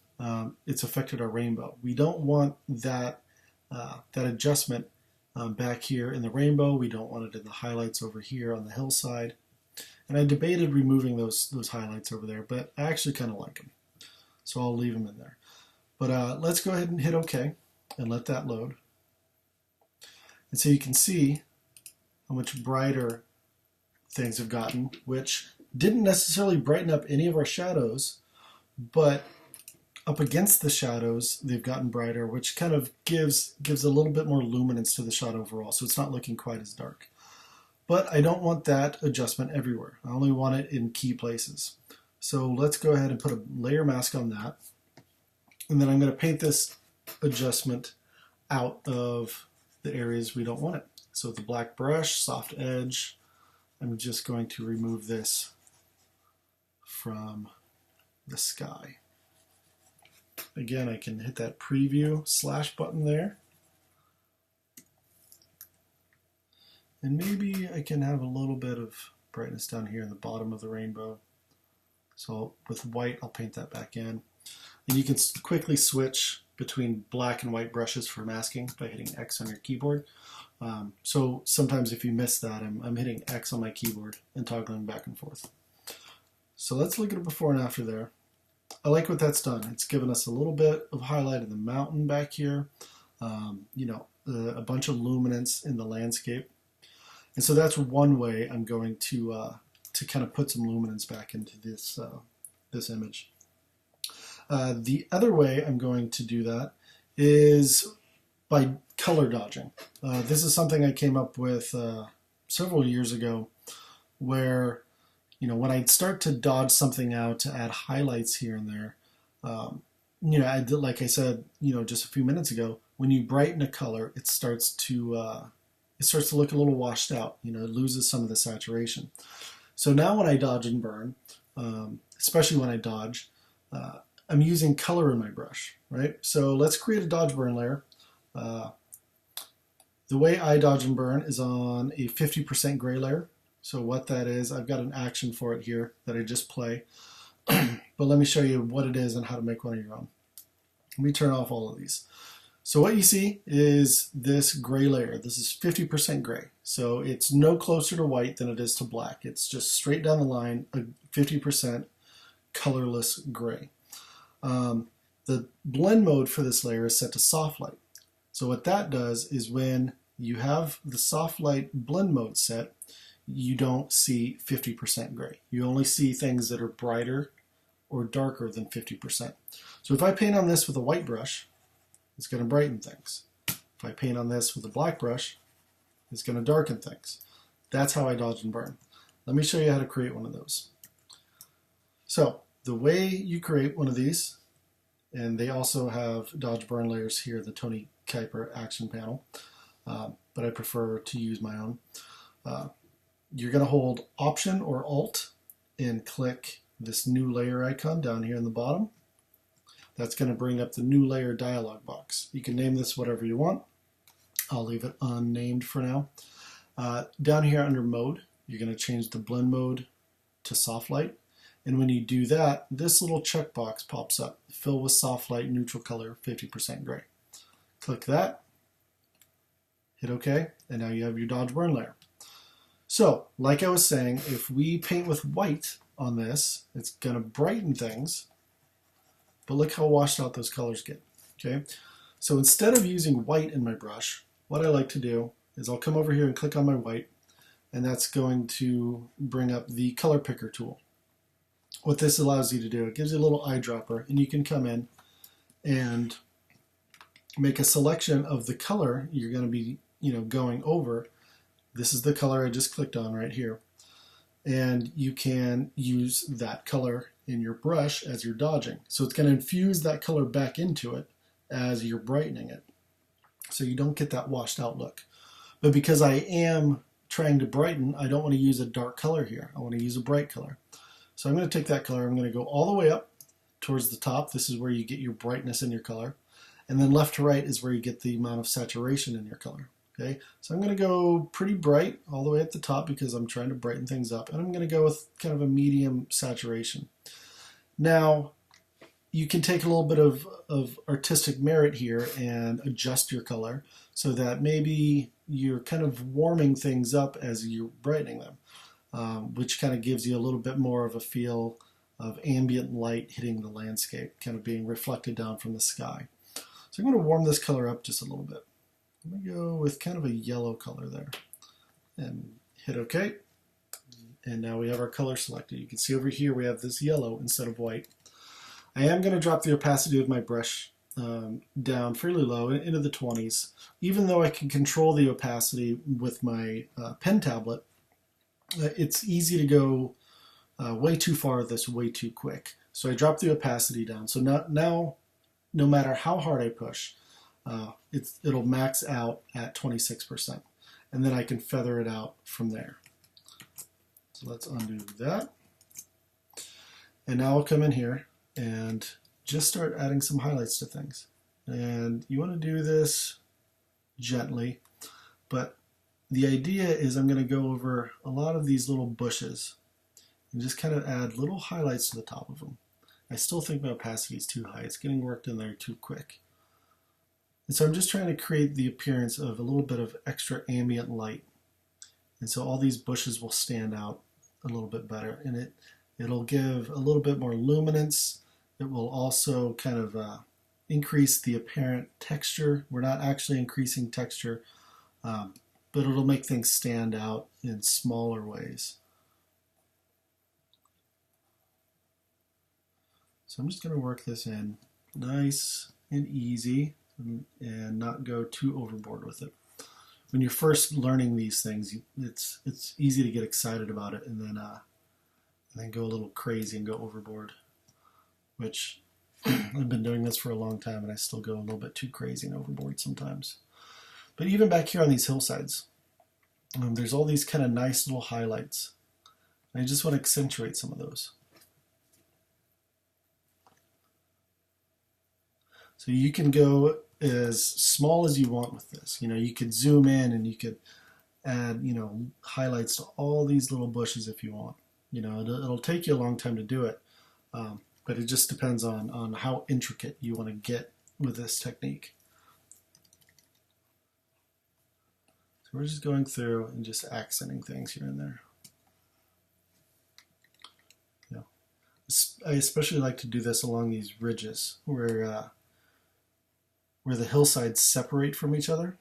it's affected our rainbow. We don't want that adjustment back here in the rainbow. We don't want it in the highlights over here on the hillside. And I debated removing those highlights over there, but I actually kind of like them. So I'll leave them in there. But let's go ahead and hit OK and let that load. And so you can see how much brighter things have gotten, which didn't necessarily brighten up any of our shadows, but up against the shadows, they've gotten brighter, which kind of gives a little bit more luminance to the shot overall, so it's not looking quite as dark. But I don't want that adjustment everywhere. I only want it in key places. So let's go ahead and put a layer mask on that. And then I'm going to paint this adjustment out of the areas we don't want it. So with the black brush, soft edge, I'm just going to remove this from the sky. Again, I can hit that preview / button there. And maybe I can have a little bit of brightness down here in the bottom of the rainbow. So with white, I'll paint that back in. And you can quickly switch between black and white brushes for masking by hitting X on your keyboard. So sometimes if you miss that, I'm hitting X on my keyboard and toggling back and forth. So let's look at a before and after there. I like what that's done. It's given us a little bit of highlight of the mountain back here, a bunch of luminance in the landscape. And so that's one way I'm going to kind of put some luminance back into this image. The other way I'm going to do that is by color dodging. This is something I came up with several years ago, where when I'd start to dodge something out to add highlights here and there, I did, like I said, just a few minutes ago, when you brighten a color, it starts to look a little washed out. It loses some of the saturation. So now when I dodge and burn, especially when I dodge, I'm using color in my brush, right? So let's create a dodge burn layer. The way I dodge and burn is on a 50% gray layer. So what that is, I've got an action for it here that I just play. But let me show you what it is and how to make one of your own. Let me turn off all of these. So what you see is this gray layer. This is 50% gray. So it's no closer to white than it is to black. It's just straight down the line, a 50% colorless gray. The blend mode for this layer is set to soft light. So what that does is when you have the soft light blend mode set, you don't see 50% gray. You only see things that are brighter or darker than 50%. So if I paint on this with a white brush, it's going to brighten things. If I paint on this with a black brush, it's going to darken things. That's how I dodge and burn. Let me show you how to create one of those. So the way you create one of these, and they also have dodge burn layers here, the Tony Kuiper action panel, but I prefer to use my own. You're going to hold Option or Alt and click this new layer icon down here in the bottom. That's going to bring up the new layer dialog box. You can name this whatever you want. I'll leave it unnamed for now. Down here under mode, you're going to change the blend mode to soft light. And when you do that, this little checkbox pops up. Fill with soft light, neutral color, 50% gray. Click that, hit OK, and now you have your dodge burn layer. So, like I was saying, if we paint with white on this, it's going to brighten things, but look how washed out those colors get. Okay, so instead of using white in my brush, what I like to do is I'll come over here and click on my white, and that's going to bring up the color picker tool. What this allows you to do, it gives you a little eyedropper, and you can come in and make a selection of the color you're going to be going over. This is the color I just clicked on right here. And you can use that color in your brush as you're dodging. So it's going to infuse that color back into it as you're brightening it. So you don't get that washed out look. But because I am trying to brighten, I don't want to use a dark color here. I want to use a bright color. So I'm going to take that color, I'm going to go all the way up towards the top. This is where you get your brightness in your color. And then left to right is where you get the amount of saturation in your color. Okay, so I'm going to go pretty bright all the way at the top because I'm trying to brighten things up. And I'm going to go with kind of a medium saturation. Now, you can take a little bit of artistic merit here and adjust your color so that maybe you're kind of warming things up as you're brightening them, which kind of gives you a little bit more of a feel of ambient light hitting the landscape, kind of being reflected down from the sky. So I'm going to warm this color up just a little bit. I'm going to go with kind of a yellow color there and hit OK. And now we have our color selected. You can see over here we have this yellow instead of white. I am going to drop the opacity of my brush down fairly low into the 20s. Even though I can control the opacity with my pen tablet, it's easy to go way too far this way too quick. So I drop the opacity down. So now no matter how hard I push, it'll max out at 26%. And then I can feather it out from there. So let's undo that. And now I'll come in here and just start adding some highlights to things. And you want to do this gently, but the idea is I'm going to go over a lot of these little bushes and just kind of add little highlights to the top of them. I still think my opacity is too high. It's getting worked in there too quick. And so I'm just trying to create the appearance of a little bit of extra ambient light. And so all these bushes will stand out a little bit better, and it'll give a little bit more luminance It will also kind of increase the apparent texture. We're not actually increasing texture, um, but it'll make things stand out in smaller ways. So I'm just going to work this in nice and easy and not go too overboard with it. When you're first learning these things, it's easy to get excited about it and then go a little crazy and go overboard, which I've been doing this for a long time and I still go a little bit too crazy and overboard sometimes. But even back here on these hillsides, there's all these kind of nice little highlights. I just want to accentuate some of those. So you can go as small as you want with this. You know, you could zoom in and you could add, you know, highlights to all these little bushes if you want. You know, it'll take you a long time to do it, but it just depends on how intricate you want to get with this technique. So we're just going through and just accenting things here and there. You know, I especially like to do this along these ridges where the hillsides separate from each other.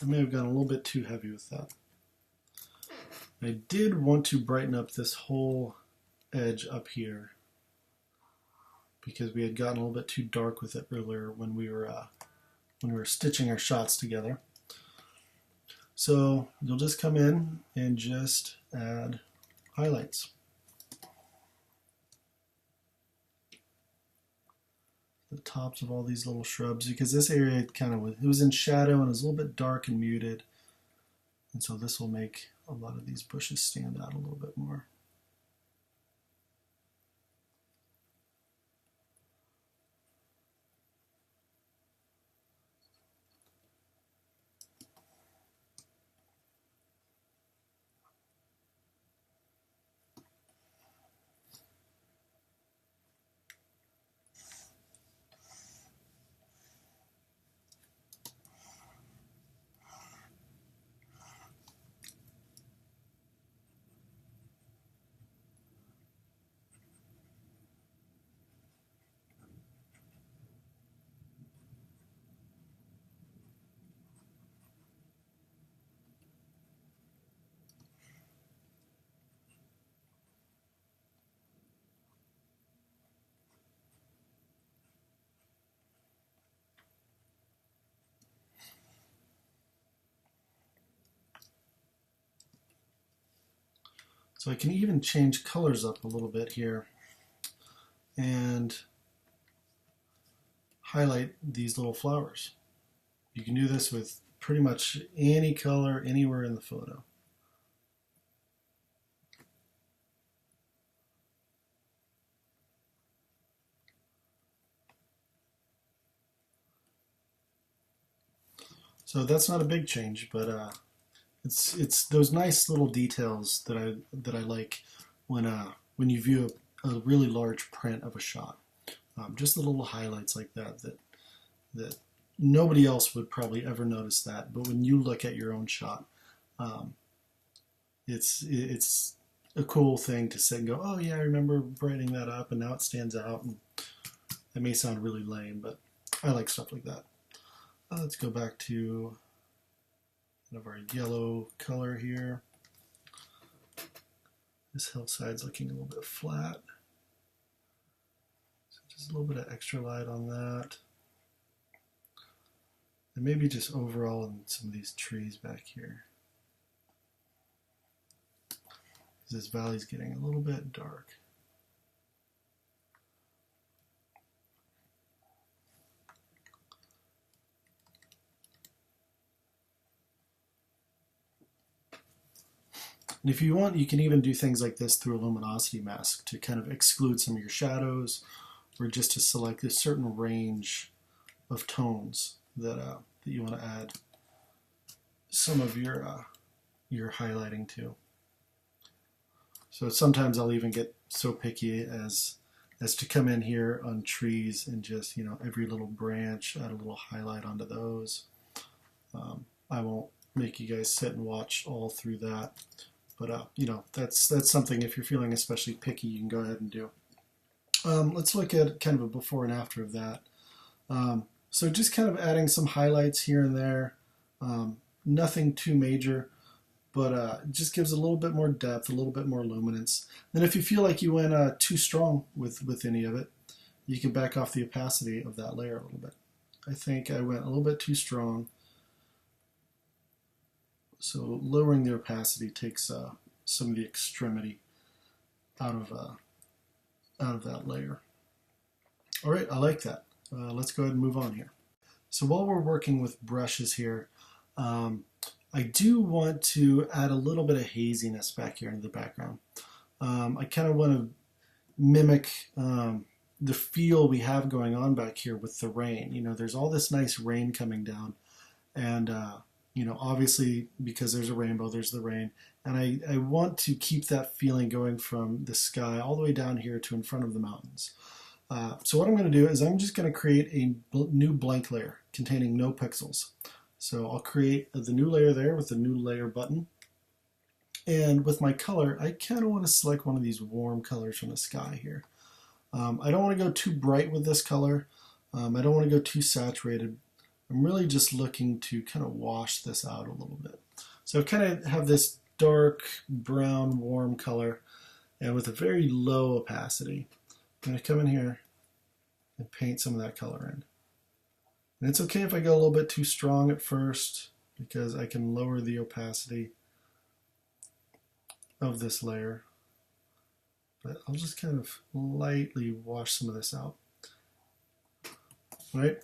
I may have gone a little bit too heavy with that. I did want to brighten up this whole edge up here because we had gotten a little bit too dark with it earlier when we were stitching our shots together. So you'll just come in and just add highlights. The tops of all these little shrubs, because this area it was in shadow and it was a little bit dark and muted, and so this will make a lot of these bushes stand out a little bit more. So I can even change colors up a little bit here and highlight these little flowers. You can do this with pretty much any color anywhere in the photo. So that's not a big change, but it's those nice little details that I like when you view a really large print of a shot. Just the little highlights like that nobody else would probably ever notice that, but when you look at your own shot, um, it's a cool thing to sit and go, oh yeah, I remember brightening that up, and now it stands out. And that may sound really lame, but I like stuff like that. Let's go back to kind of our yellow color here. This hillside's looking a little bit flat. So just a little bit of extra light on that. And maybe just overall in some of these trees back here. This valley's getting a little bit dark. And if you want, you can even do things like this through a luminosity mask to kind of exclude some of your shadows, or just to select a certain range of tones that you want to add some of your highlighting to. So sometimes I'll even get so picky as as to come in here on trees and just, you know, every little branch, add a little highlight onto those. I won't make you guys sit and watch all through that, but you know, that's something, if you're feeling especially picky, you can go ahead and do. Let's look at kind of a before and after of that. So just kind of adding some highlights here and there, nothing too major, but it just gives a little bit more depth, a little bit more luminance. Then if you feel like you went too strong with any of it, you can back off the opacity of that layer a little bit. I think I went a little bit too strong, so lowering the opacity takes some of the extremity out of that layer. All right, I like that. Let's go ahead and move on here. So while we're working with brushes here, I do want to add a little bit of haziness back here into the background. I kind of want to mimic the feel we have going on back here with the rain. You know, there's all this nice rain coming down, and you know, obviously because there's a rainbow, there's the rain, and I want to keep that feeling going from the sky all the way down here to in front of the mountains. So what I'm going to do is I'm just going to create a new blank layer containing no pixels. So I'll create the new layer there with the new layer button. And with my color, I kind of want to select one of these warm colors from the sky here. I don't want to go too bright with this color. I don't want to go too saturated. I'm really just looking to kind of wash this out a little bit. So I kind of have this dark brown warm color, and with a very low opacity. I'm going to come in here and paint some of that color in. And it's okay if I go a little bit too strong at first, because I can lower the opacity of this layer. But I'll just kind of lightly wash some of this out. All right,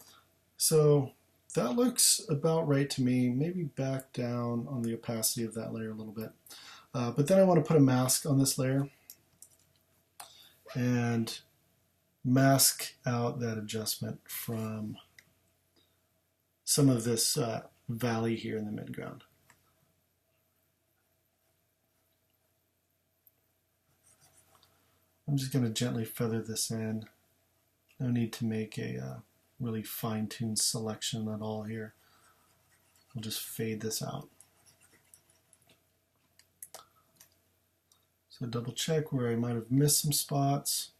so that looks about right to me. Maybe back down on the opacity of that layer a little bit. But then I want to put a mask on this layer and mask out that adjustment from some of this valley here in the midground. I'm just going to gently feather this in. No need to make a really fine-tuned selection at all here. We'll just fade this out. So double check where I might have missed some spots.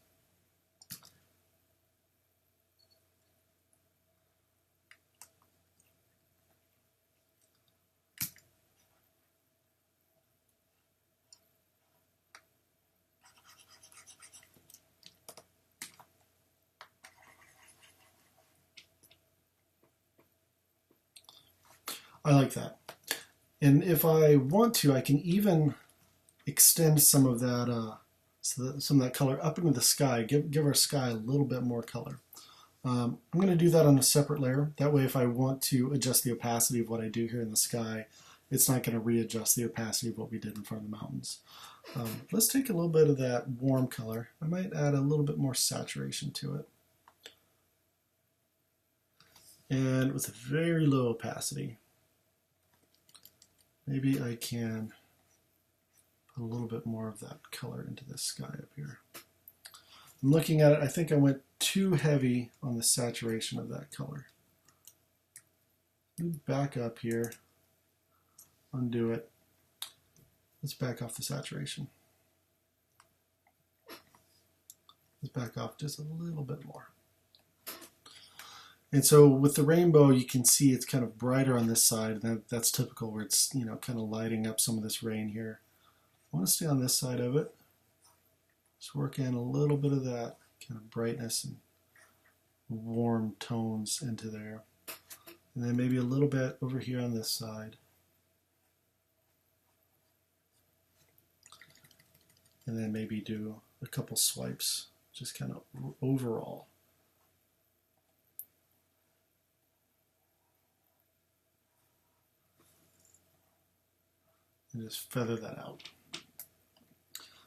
I like that. And if I want to, I can even extend some of that color up into the sky, give our sky a little bit more color. I'm going to do that on a separate layer. That way, if I want to adjust the opacity of what I do here in the sky, it's not going to readjust the opacity of what we did in front of the mountains. Let's take a little bit of that warm color. I might add a little bit more saturation to it. And with a very low opacity, maybe I can put a little bit more of that color into the sky up here. I'm looking at it, I think I went too heavy on the saturation of that color. Let me back up here, undo it. Let's back off the saturation. Let's back off just a little bit more. And so with the rainbow, you can see it's kind of brighter on this side. That's typical, where it's, you know, kind of lighting up some of this rain here. I want to stay on this side of it. Just work in a little bit of that kind of brightness and warm tones into there. And then maybe a little bit over here on this side. And then maybe do a couple swipes, just kind of overall. And just feather that out.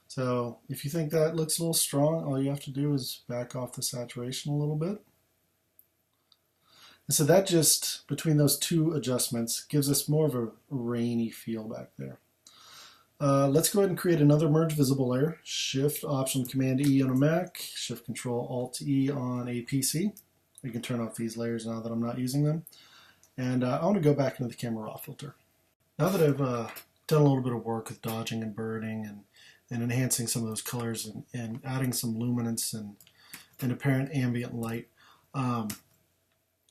So if you think that looks a little strong, all you have to do is back off the saturation a little bit. And so that just, between those two adjustments, gives us more of a rainy feel back there. Let's go ahead and create another merge visible layer. Shift Option Command E on a Mac, Shift Control Alt E on a PC. You can turn off these layers now that I'm not using them. And I want to go back into the camera raw filter. Now that I've done a little bit of work with dodging and burning and enhancing some of those colors and adding some luminance and apparent ambient light,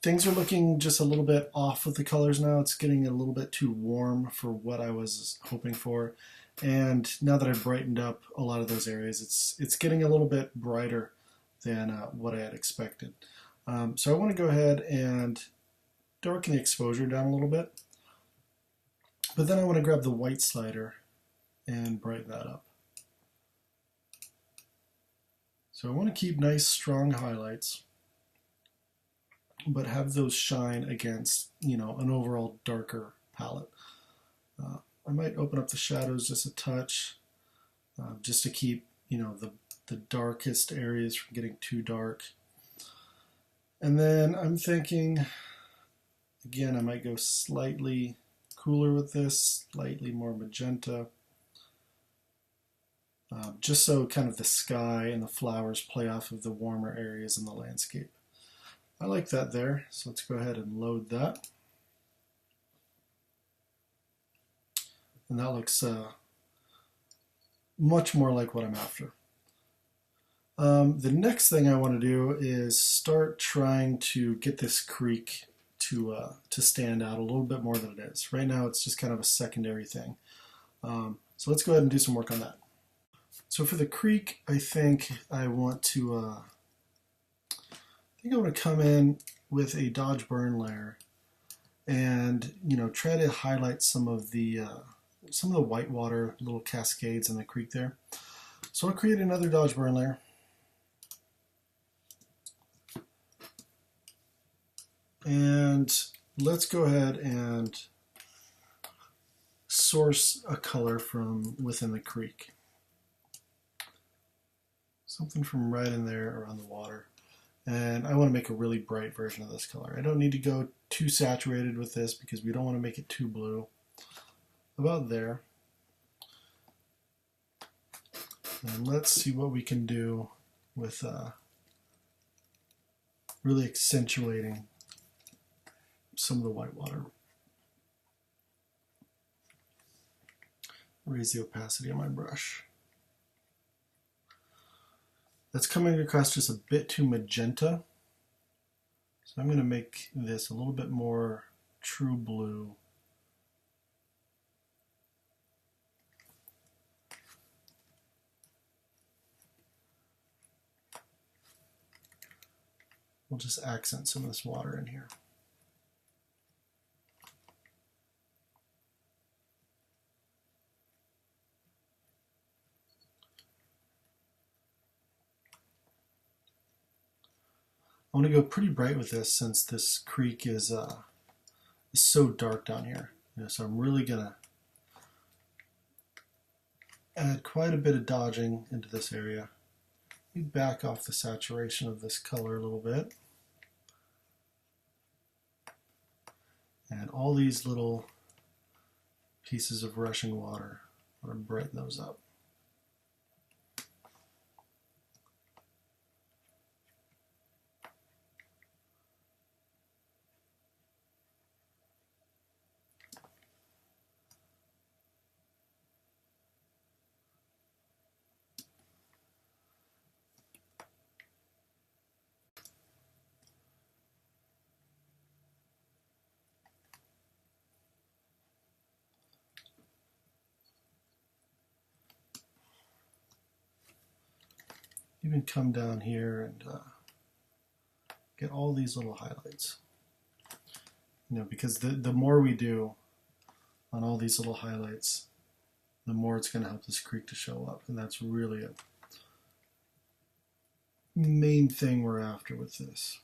things are looking just a little bit off with the colors now. It's getting a little bit too warm for what I was hoping for. And now that I've brightened up a lot of those areas, it's getting a little bit brighter than what I had expected. So I want to go ahead and darken the exposure down a little bit. But then I want to grab the white slider and brighten that up. So I want to keep nice strong highlights, but have those shine against, an overall darker palette. I might open up the shadows just a touch, just to keep, the darkest areas from getting too dark. And then I'm thinking, again, I might go slightly cooler with this, slightly more magenta, just so kind of the sky and the flowers play off of the warmer areas in the landscape. I like that there, so let's go ahead and load that. And that looks much more like what I'm after. The next thing I want to do is start trying to get this creek to stand out a little bit more than it is. Right now it's just kind of a secondary thing. So let's go ahead and do some work on that. So for the creek, I think I want to come in with a dodge burn layer and try to highlight some of the whitewater little cascades in the creek there. So I'll create another dodge burn layer. And let's go ahead and source a color from within the creek. Something from right in there around the water. And I want to make a really bright version of this color. I don't need to go too saturated with this because we don't want to make it too blue. About there. And let's see what we can do with really accentuating some of the whitewater. Raise the opacity of my brush. That's coming across just a bit too magenta. So I'm going to make this a little bit more true blue. We'll just accent some of this water in here. I want to go pretty bright with this since this creek is so dark down here. So I'm really going to add quite a bit of dodging into this area. We back off the saturation of this color a little bit. And all these little pieces of rushing water, I want to brighten those up. Even come down here and get all these little highlights. Because the more we do on all these little highlights, the more it's going to help this creek to show up. And that's really a main thing we're after with this,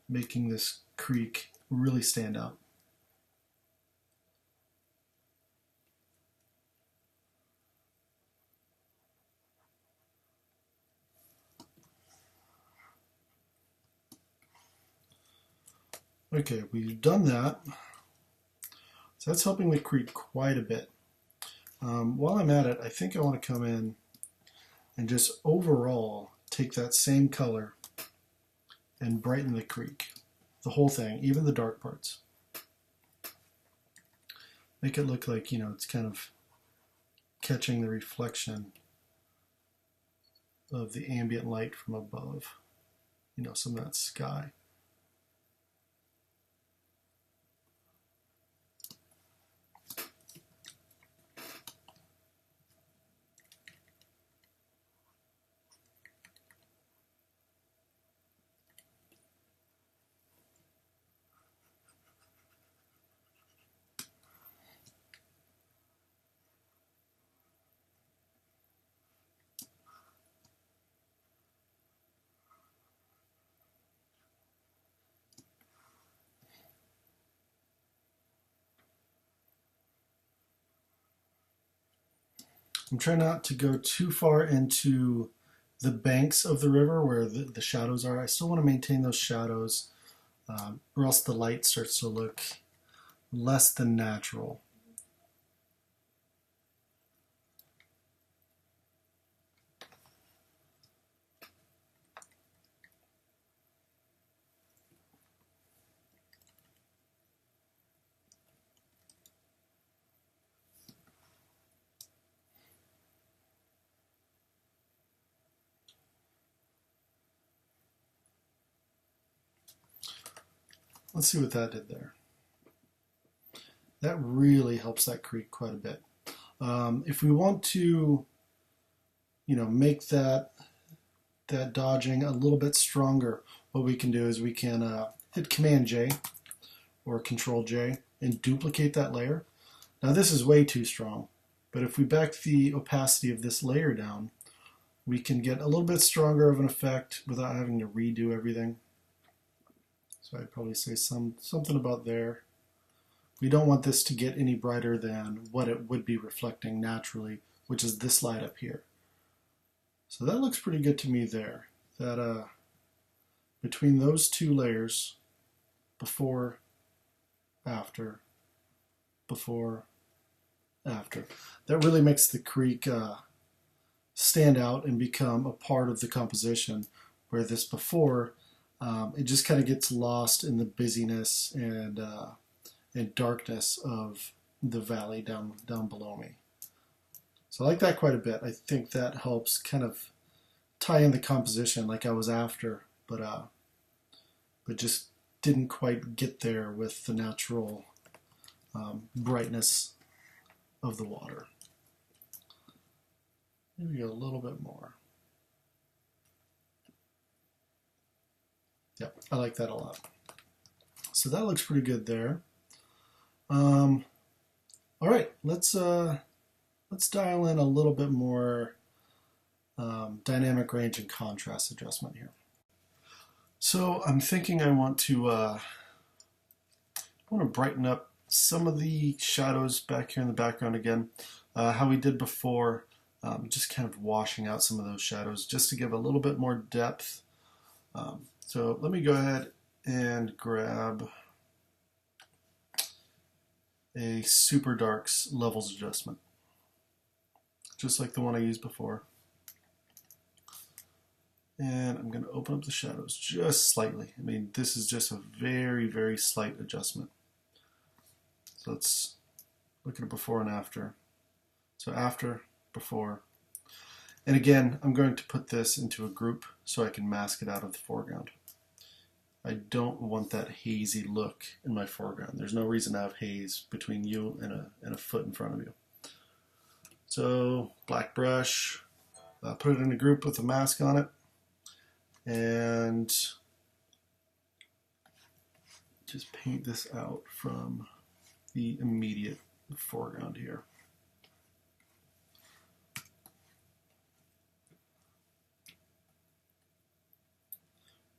making this creek really stand out. Okay, we've done that. So that's helping the creek quite a bit. While I'm at it, I think I want to come in and just overall take that same color and brighten the creek. The whole thing, even the dark parts. Make it look like, it's kind of catching the reflection of the ambient light from above, some of that sky. I'm trying not to go too far into the banks of the river where the shadows are. I still want to maintain those shadows, or else the light starts to look less than natural. Let's see what that did there. That really helps that creek quite a bit. If we want to, make that dodging a little bit stronger, what we can do is we can hit Command J or Control J and duplicate that layer. Now this is way too strong, but if we back the opacity of this layer down, we can get a little bit stronger of an effect without having to redo everything. So I'd probably say something about there. We don't want this to get any brighter than what it would be reflecting naturally, which is this light up here. So that looks pretty good to me there. That between those two layers, before, after, before, after, that really makes the creek stand out and become a part of the composition, where this before, it just kind of gets lost in the busyness and darkness of the valley down below me. So I like that quite a bit. I think that helps kind of tie in the composition like I was after, but just didn't quite get there with the natural brightness of the water. Maybe a little bit more. Yep, I like that a lot. So that looks pretty good there. All right, let's dial in a little bit more dynamic range and contrast adjustment here. So I'm thinking I want to brighten up some of the shadows back here in the background again, how we did before, just kind of washing out some of those shadows just to give a little bit more depth. So let me go ahead and grab a Super Darks levels adjustment, just like the one I used before. And I'm going to open up the shadows just slightly. I mean, this is just a very, very slight adjustment. So let's look at it before and after. So after, before. And again, I'm going to put this into a group so I can mask it out of the foreground. I don't want that hazy look in my foreground. There's no reason to have haze between you and a foot in front of you. So black brush, put it in a group with a mask on it, and just paint this out from the immediate foreground here.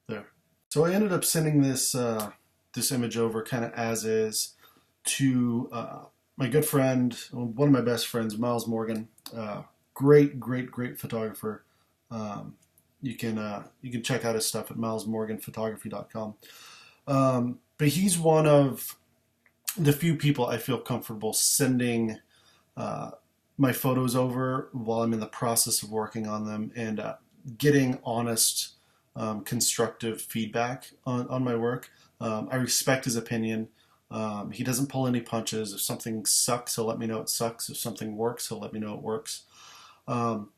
There. So I ended up sending this this image over kind of as is to my good friend, one of my best friends, Miles Morgan. Great photographer. You can check out his stuff at milesmorganphotography.com. But he's one of the few people I feel comfortable sending my photos over while I'm in the process of working on them and getting honest, constructive feedback on my work. I respect his opinion. He doesn't pull any punches. If something sucks, he'll let me know it sucks. If something works, he'll let me know it works. Um,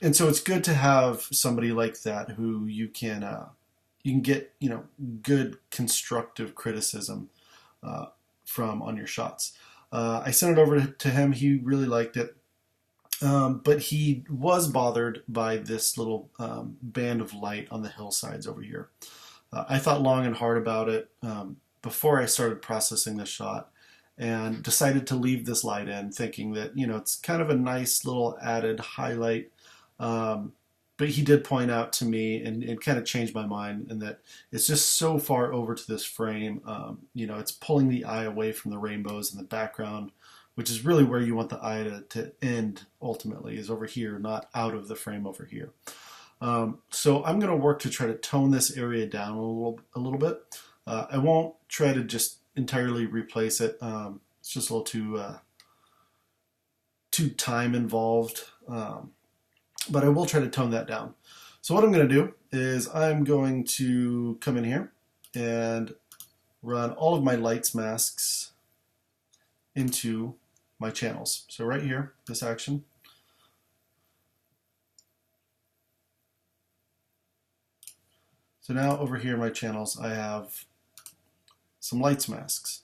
and so it's good to have somebody like that who you can get good constructive criticism from on your shots. I sent it over to him. He really liked it. But he was bothered by this little band of light on the hillsides over here. I thought long and hard about it before I started processing this shot and decided to leave this light in, thinking that, it's kind of a nice little added highlight. But he did point out to me and kind of changed my mind, and that it's just so far over to this frame. It's pulling the eye away from the rainbows in the background, which is really where you want the eye to end ultimately, is over here, not out of the frame over here. So I'm going to work to try to tone this area down a little bit. I won't try to just entirely replace it. It's just a little too time involved. But I will try to tone that down. So what I'm going to do is I'm going to come in here and run all of my lights masks into my channels. So right here, this action. So now over here in my channels, I have some lights masks.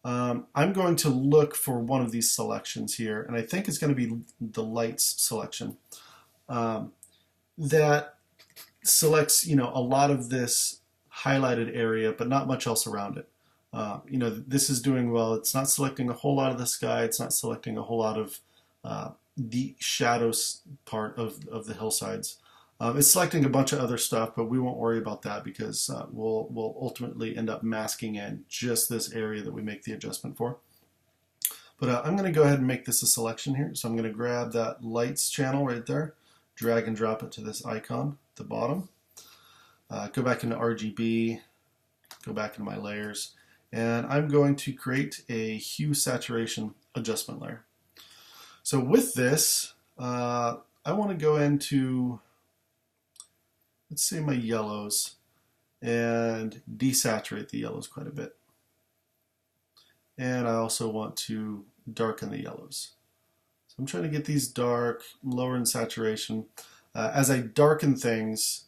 I'm going to look for one of these selections here, and I think it's going to be the lights selection. That selects, a lot of this highlighted area, but not much else around it. This is doing well. It's not selecting a whole lot of the sky. It's not selecting a whole lot of the shadows part of the hillsides. It's selecting a bunch of other stuff, but we won't worry about that because we'll ultimately end up masking in just this area that we make the adjustment for. But I'm going to go ahead and make this a selection here. So I'm going to grab that lights channel right there, drag and drop it to this icon at the bottom. Go back into RGB, go back into my layers, and I'm going to create a hue saturation adjustment layer. So with this, I want to go into, let's say, my yellows and desaturate the yellows quite a bit. And I also want to darken the yellows. So I'm trying to get these dark, lower in saturation. As I darken things,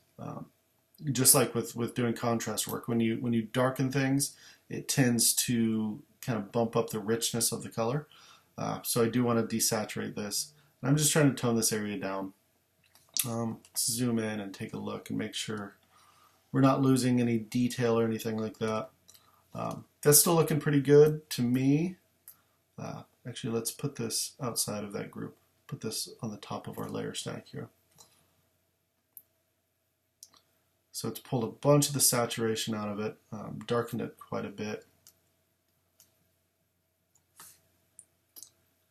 just like with doing contrast work, when you darken things, it tends to kind of bump up the richness of the color. So I do want to desaturate this. And I'm just trying to tone this area down. Let's zoom in and take a look and make sure we're not losing any detail or anything like that. That's still looking pretty good to me. Actually, let's put this outside of that group. Put this on the top of our layer stack here. So it's pulled a bunch of the saturation out of it, darkened it quite a bit.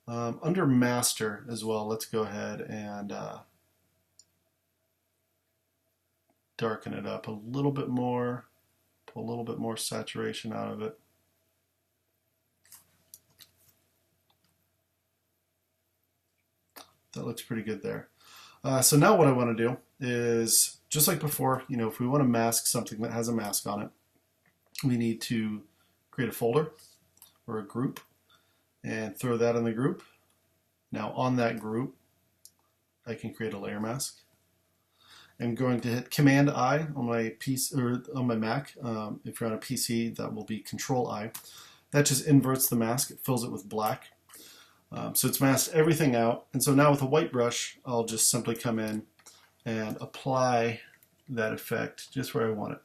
Under master as well, let's go ahead and darken it up a little bit more, pull a little bit more saturation out of it. That looks pretty good there. So now what I want to do is, just like before, if we want to mask something that has a mask on it, we need to create a folder or a group and throw that in the group. Now on that group, I can create a layer mask. I'm going to hit Command I on my PC or on my Mac. If you're on a PC, that will be Control I. That just inverts the mask. It fills it with black. So it's masked everything out. And so now with a white brush, I'll just simply come in and apply that effect just where I want it.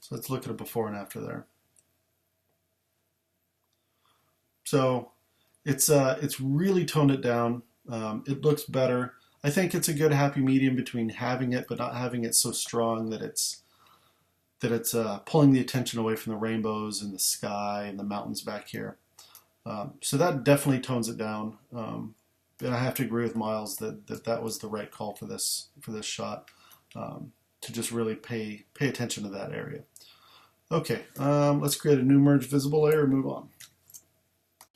So let's look at a before and after there. So it's really toned it down. It looks better. I think it's a good happy medium between having it but not having it so strong that it's pulling the attention away from the rainbows and the sky and the mountains back here. So that definitely tones it down. I have to agree with Miles that was the right call for this shot, to just really pay attention to that area. Okay, let's create a new merge visible layer and move on.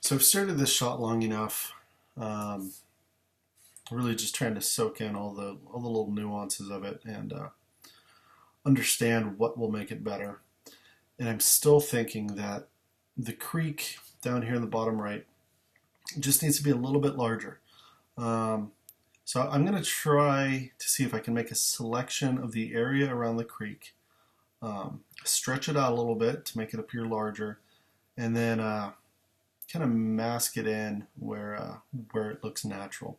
So I've started this shot long enough, really just trying to soak in all the little nuances of it and understand what will make it better. And I'm still thinking that the creek down here in the bottom right just needs to be a little bit larger. So I'm going to try to see if I can make a selection of the area around the creek, stretch it out a little bit to make it appear larger, and then kind of mask it in where it looks natural.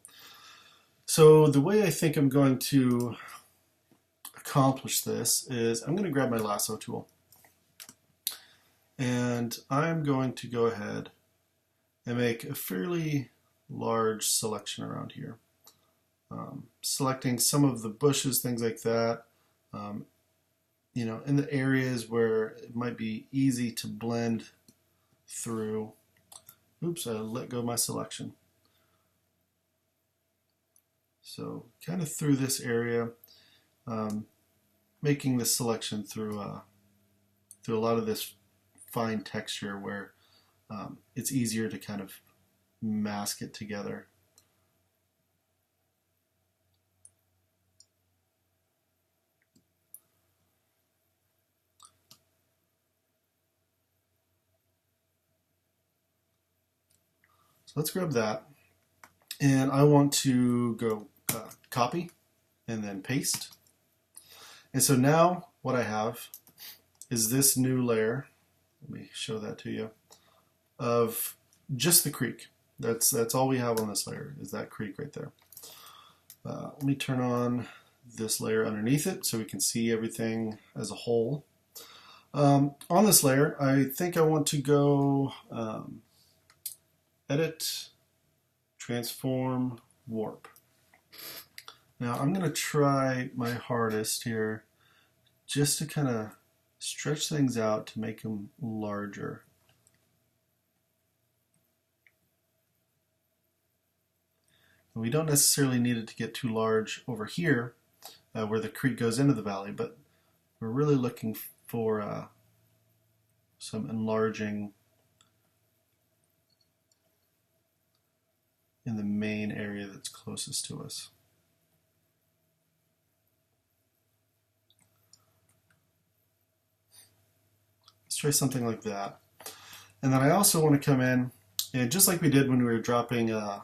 So the way I think I'm going to accomplish this is I'm going to grab my lasso tool, and I'm going to go ahead and make a fairly large selection around here. Selecting some of the bushes, things like that, in the areas where it might be easy to blend through. Oops, I let go of my selection. So kind of through this area, making the selection through a lot of this fine texture where it's easier to kind of mask it together. So let's grab that, and I want to go copy and then paste. And so now what I have is this new layer. Let me show that to you, of just the creek. That's all we have on this layer, is that creek right there. Let me turn on this layer underneath it so we can see everything as a whole. On this layer, I think I want to go Edit, Transform, Warp. Now I'm going to try my hardest here just to kind of stretch things out to make them larger. And we don't necessarily need it to get too large over here where the creek goes into the valley, but we're really looking for some enlarging in the main area that's closest to us. Let's try something like that. And then I also want to come in, and just like we did when we were dropping the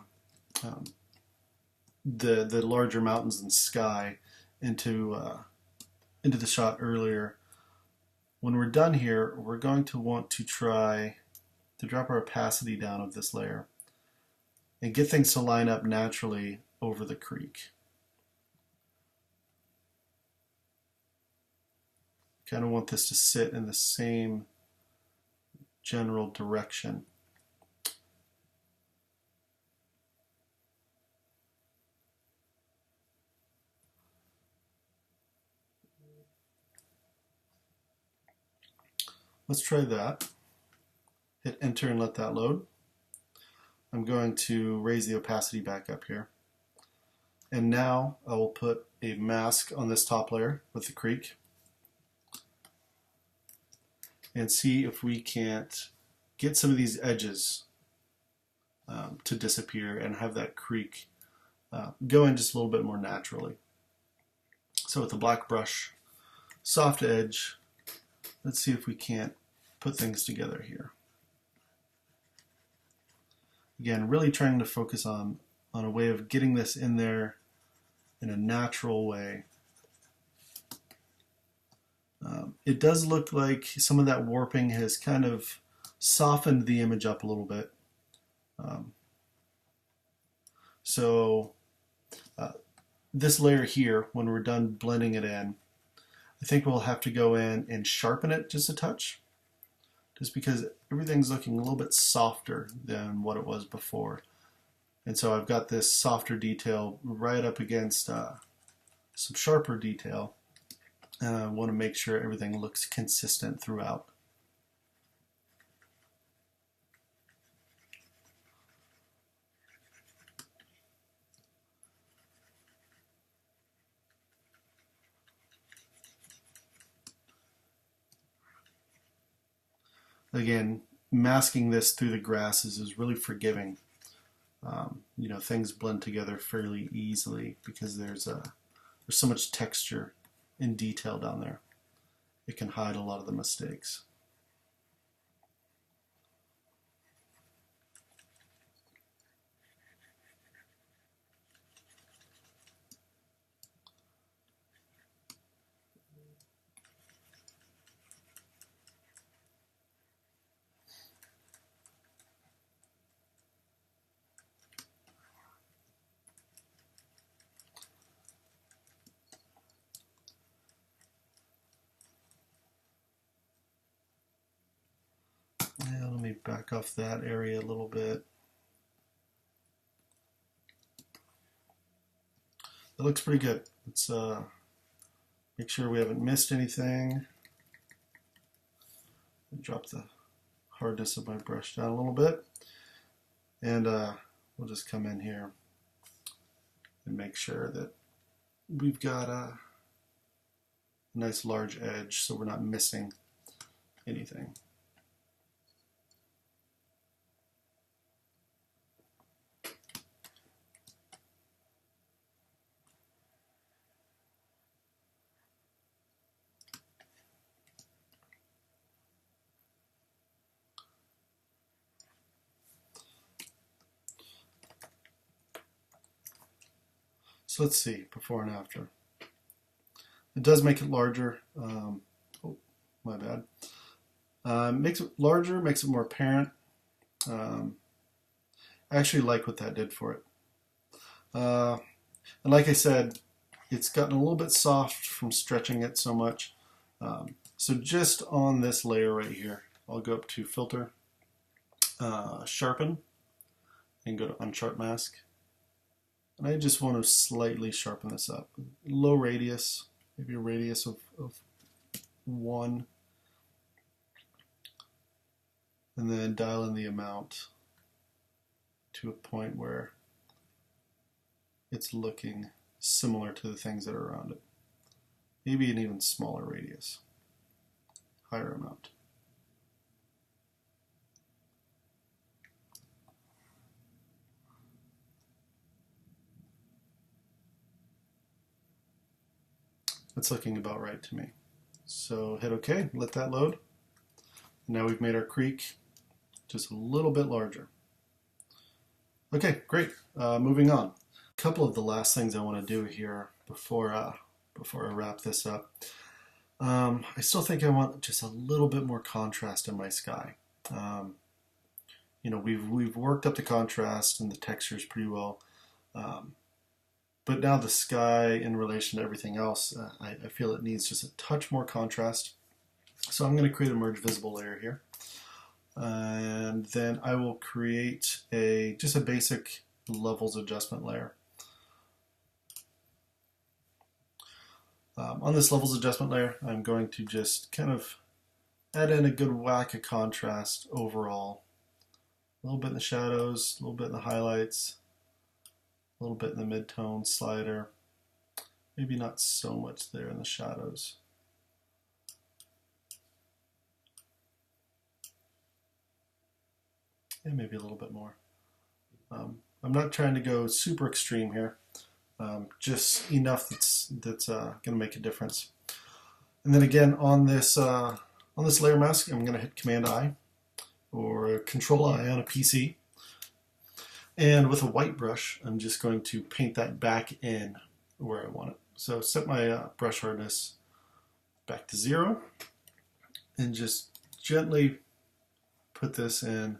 larger mountains and sky into the shot earlier, when we're done here, we're going to want to try to drop our opacity down of this layer and get things to line up naturally over the creek. Kind of want this to sit in the same general direction. Let's try that. Hit enter and let that load. I'm going to raise the opacity back up here. And now I will put a mask on this top layer with the creek and see if we can't get some of these edges to disappear and have that creek go in just a little bit more naturally. So with the black brush, soft edge, let's see if we can't put things together here. Again, really trying to focus on a way of getting this in there in a natural way. It does look like some of that warping has kind of softened the image up a little bit. This layer here, when we're done blending it in, I think we'll have to go in and sharpen it just a touch, just because everything's looking a little bit softer than what it was before. And so I've got this softer detail right up against some sharper detail. And I want to make sure everything looks consistent throughout. again, masking this through the grasses is really forgiving. You know, things blend together fairly easily because there's so much texture and detail down there. It can hide a lot of the mistakes. Yeah, let me back off that area a little bit. It looks pretty good. Let's make sure we haven't missed anything. Drop the hardness of my brush down a little bit. And we'll just come in here and make sure that we've got a nice large edge so we're not missing anything. So let's see, before and after. It does make it larger. Oh, my bad. Makes it larger, makes it more apparent. I actually like what that did for it. And like I said, it's gotten a little bit soft from stretching it so much. So just on this layer right here, I'll go up to Filter, Sharpen, and go to Unsharp Mask. And I just want to slightly sharpen this up. Low radius, maybe a radius of 1. And then dial in the amount to a point where it's looking similar to the things that are around it. Maybe an even smaller radius, higher amount. That's looking about right to me. So hit OK, let that load. Now we've made our creek just a little bit larger. Okay, great. Moving on. A couple of the last things I want to do here before I wrap this up. I still think I want just a little bit more contrast in my sky. You know, we've worked up the contrast and the textures pretty well. But now the sky in relation to everything else, I feel it needs just a touch more contrast. So I'm going to create a merge visible layer here. And then I will create just a basic levels adjustment layer. On this levels adjustment layer, I'm going to just kind of add in a good whack of contrast overall. A little bit in the shadows, a little bit in the highlights, a little bit in the mid-tone slider, maybe not so much there in the shadows. And maybe a little bit more. I'm not trying to go super extreme here, just enough that's going to make a difference. And then again on this layer mask, I'm going to hit Command I or Control I on a PC. And with a white brush, I'm just going to paint that back in where I want it. So set my brush hardness back to 0 and just gently put this in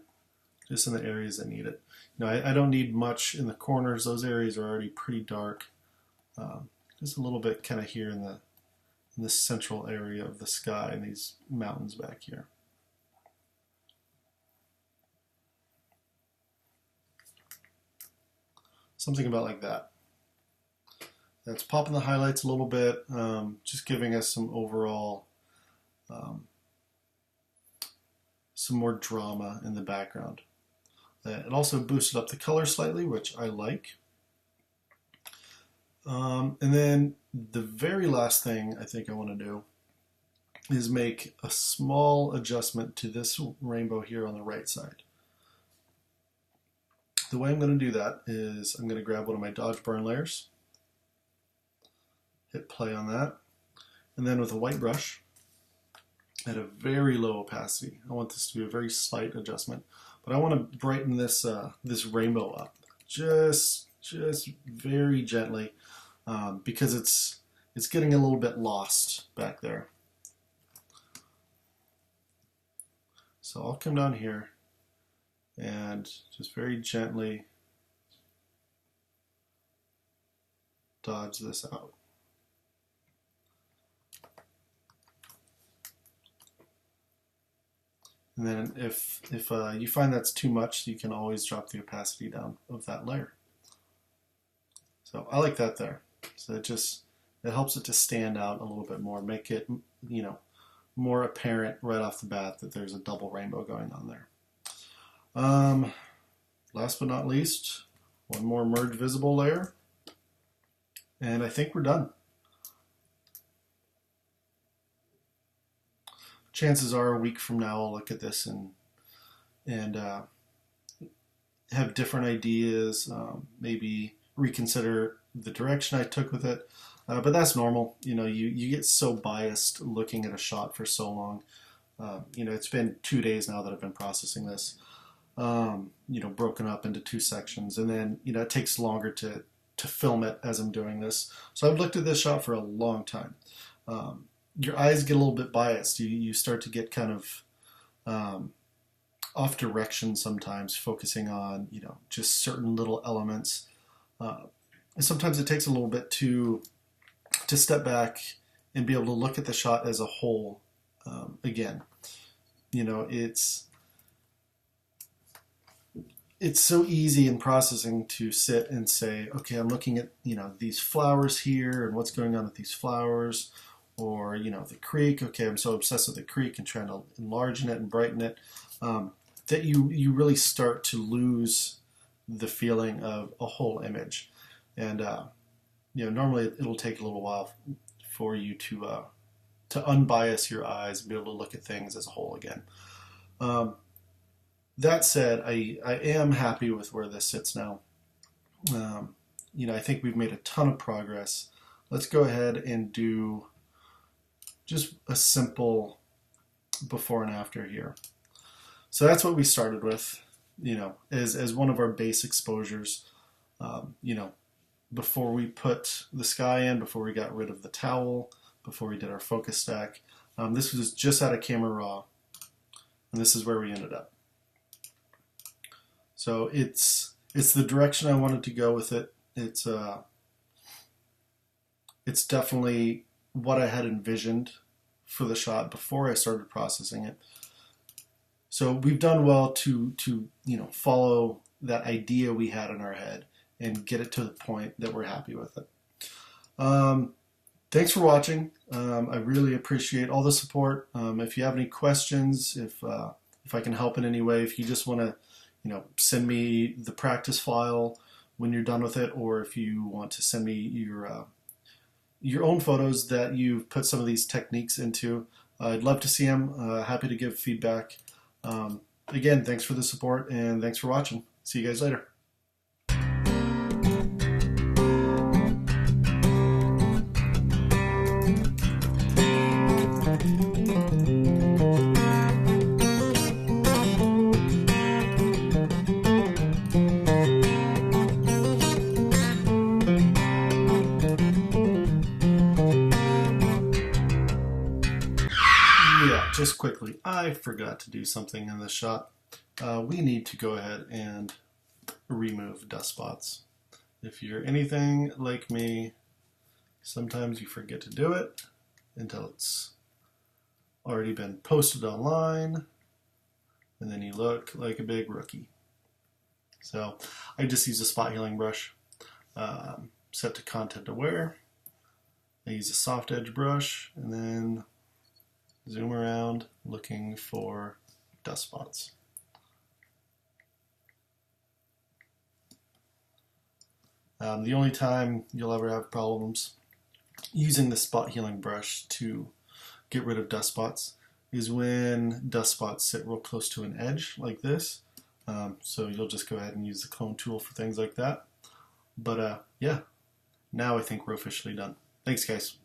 just in the areas that need it. You know, I don't need much in the corners. Those areas are already pretty dark. Just a little bit kind of here in the central area of the sky and these mountains back here. Something about like that. That's popping the highlights a little bit, just giving us some overall, some more drama in the background. It also boosted up the color slightly, which I like. And then the very last thing I think I want to do is make a small adjustment to this rainbow here on the right side. The way I'm going to do that is I'm going to grab one of my dodge burn layers, hit play on that, and then with a white brush at a very low opacity, I want this to be a very slight adjustment, but I want to brighten this this rainbow up just very gently, because it's getting a little bit lost back there. So I'll come down here and just very gently dodge this out. And then if you find that's too much, you can always drop the opacity down of that layer. So I like that there. So it helps it to stand out a little bit more, make it, you know, more apparent right off the bat that there's a double rainbow going on there. Last but not least, one more merge visible layer, and I think we're done. Chances are a week from now I'll look at this and have different ideas, maybe reconsider the direction I took with it. But that's normal. You know, you get so biased looking at a shot for so long. You know, it's been 2 days now that I've been processing this. You know, broken up into 2 sections, and then, you know, it takes longer to film it as I'm doing this. So I've looked at this shot for a long time. Your eyes get a little bit biased. You start to get kind of off direction sometimes, focusing on, you know, just certain little elements. And sometimes it takes a little bit to step back and be able to look at the shot as a whole again. You know, it's so easy in processing to sit and say, okay, I'm looking at, you know, these flowers here and what's going on with these flowers, or, you know, the creek. Okay, I'm so obsessed with the creek and trying to enlarge it and brighten it, that you really start to lose the feeling of a whole image. And you know, normally it'll take a little while for you to unbias your eyes and be able to look at things as a whole again. That said, I am happy with where this sits now. You know, I think we've made a ton of progress. Let's go ahead and do just a simple before and after here. So that's what we started with, you know, as one of our base exposures. You know, before we put the sky in, before we got rid of the towel, before we did our focus stack. This was just out of Camera Raw, and this is where we ended up. So it's the direction I wanted to go with it. It's definitely what I had envisioned for the shot before I started processing it. So we've done well to you know, follow that idea we had in our head and get it to the point that we're happy with it. Thanks for watching. I really appreciate all the support. If you have any questions, if I can help in any way, if you just want to, you know, send me the practice file when you're done with it, or if you want to send me your own photos that you've put some of these techniques into, I'd love to see them. Happy to give feedback. Again, thanks for the support, and thanks for watching. See you guys later. Just quickly, I forgot to do something in this shot. We need to go ahead and remove dust spots. If you're anything like me, sometimes you forget to do it until it's already been posted online, and then you look like a big rookie. So I just use a spot healing brush, set to content aware. I use a soft edge brush, and then zoom around looking for dust spots. The only time you'll ever have problems using the spot healing brush to get rid of dust spots is when dust spots sit real close to an edge like this. So you'll just go ahead and use the clone tool for things like that. But yeah, now I think we're officially done. Thanks, guys.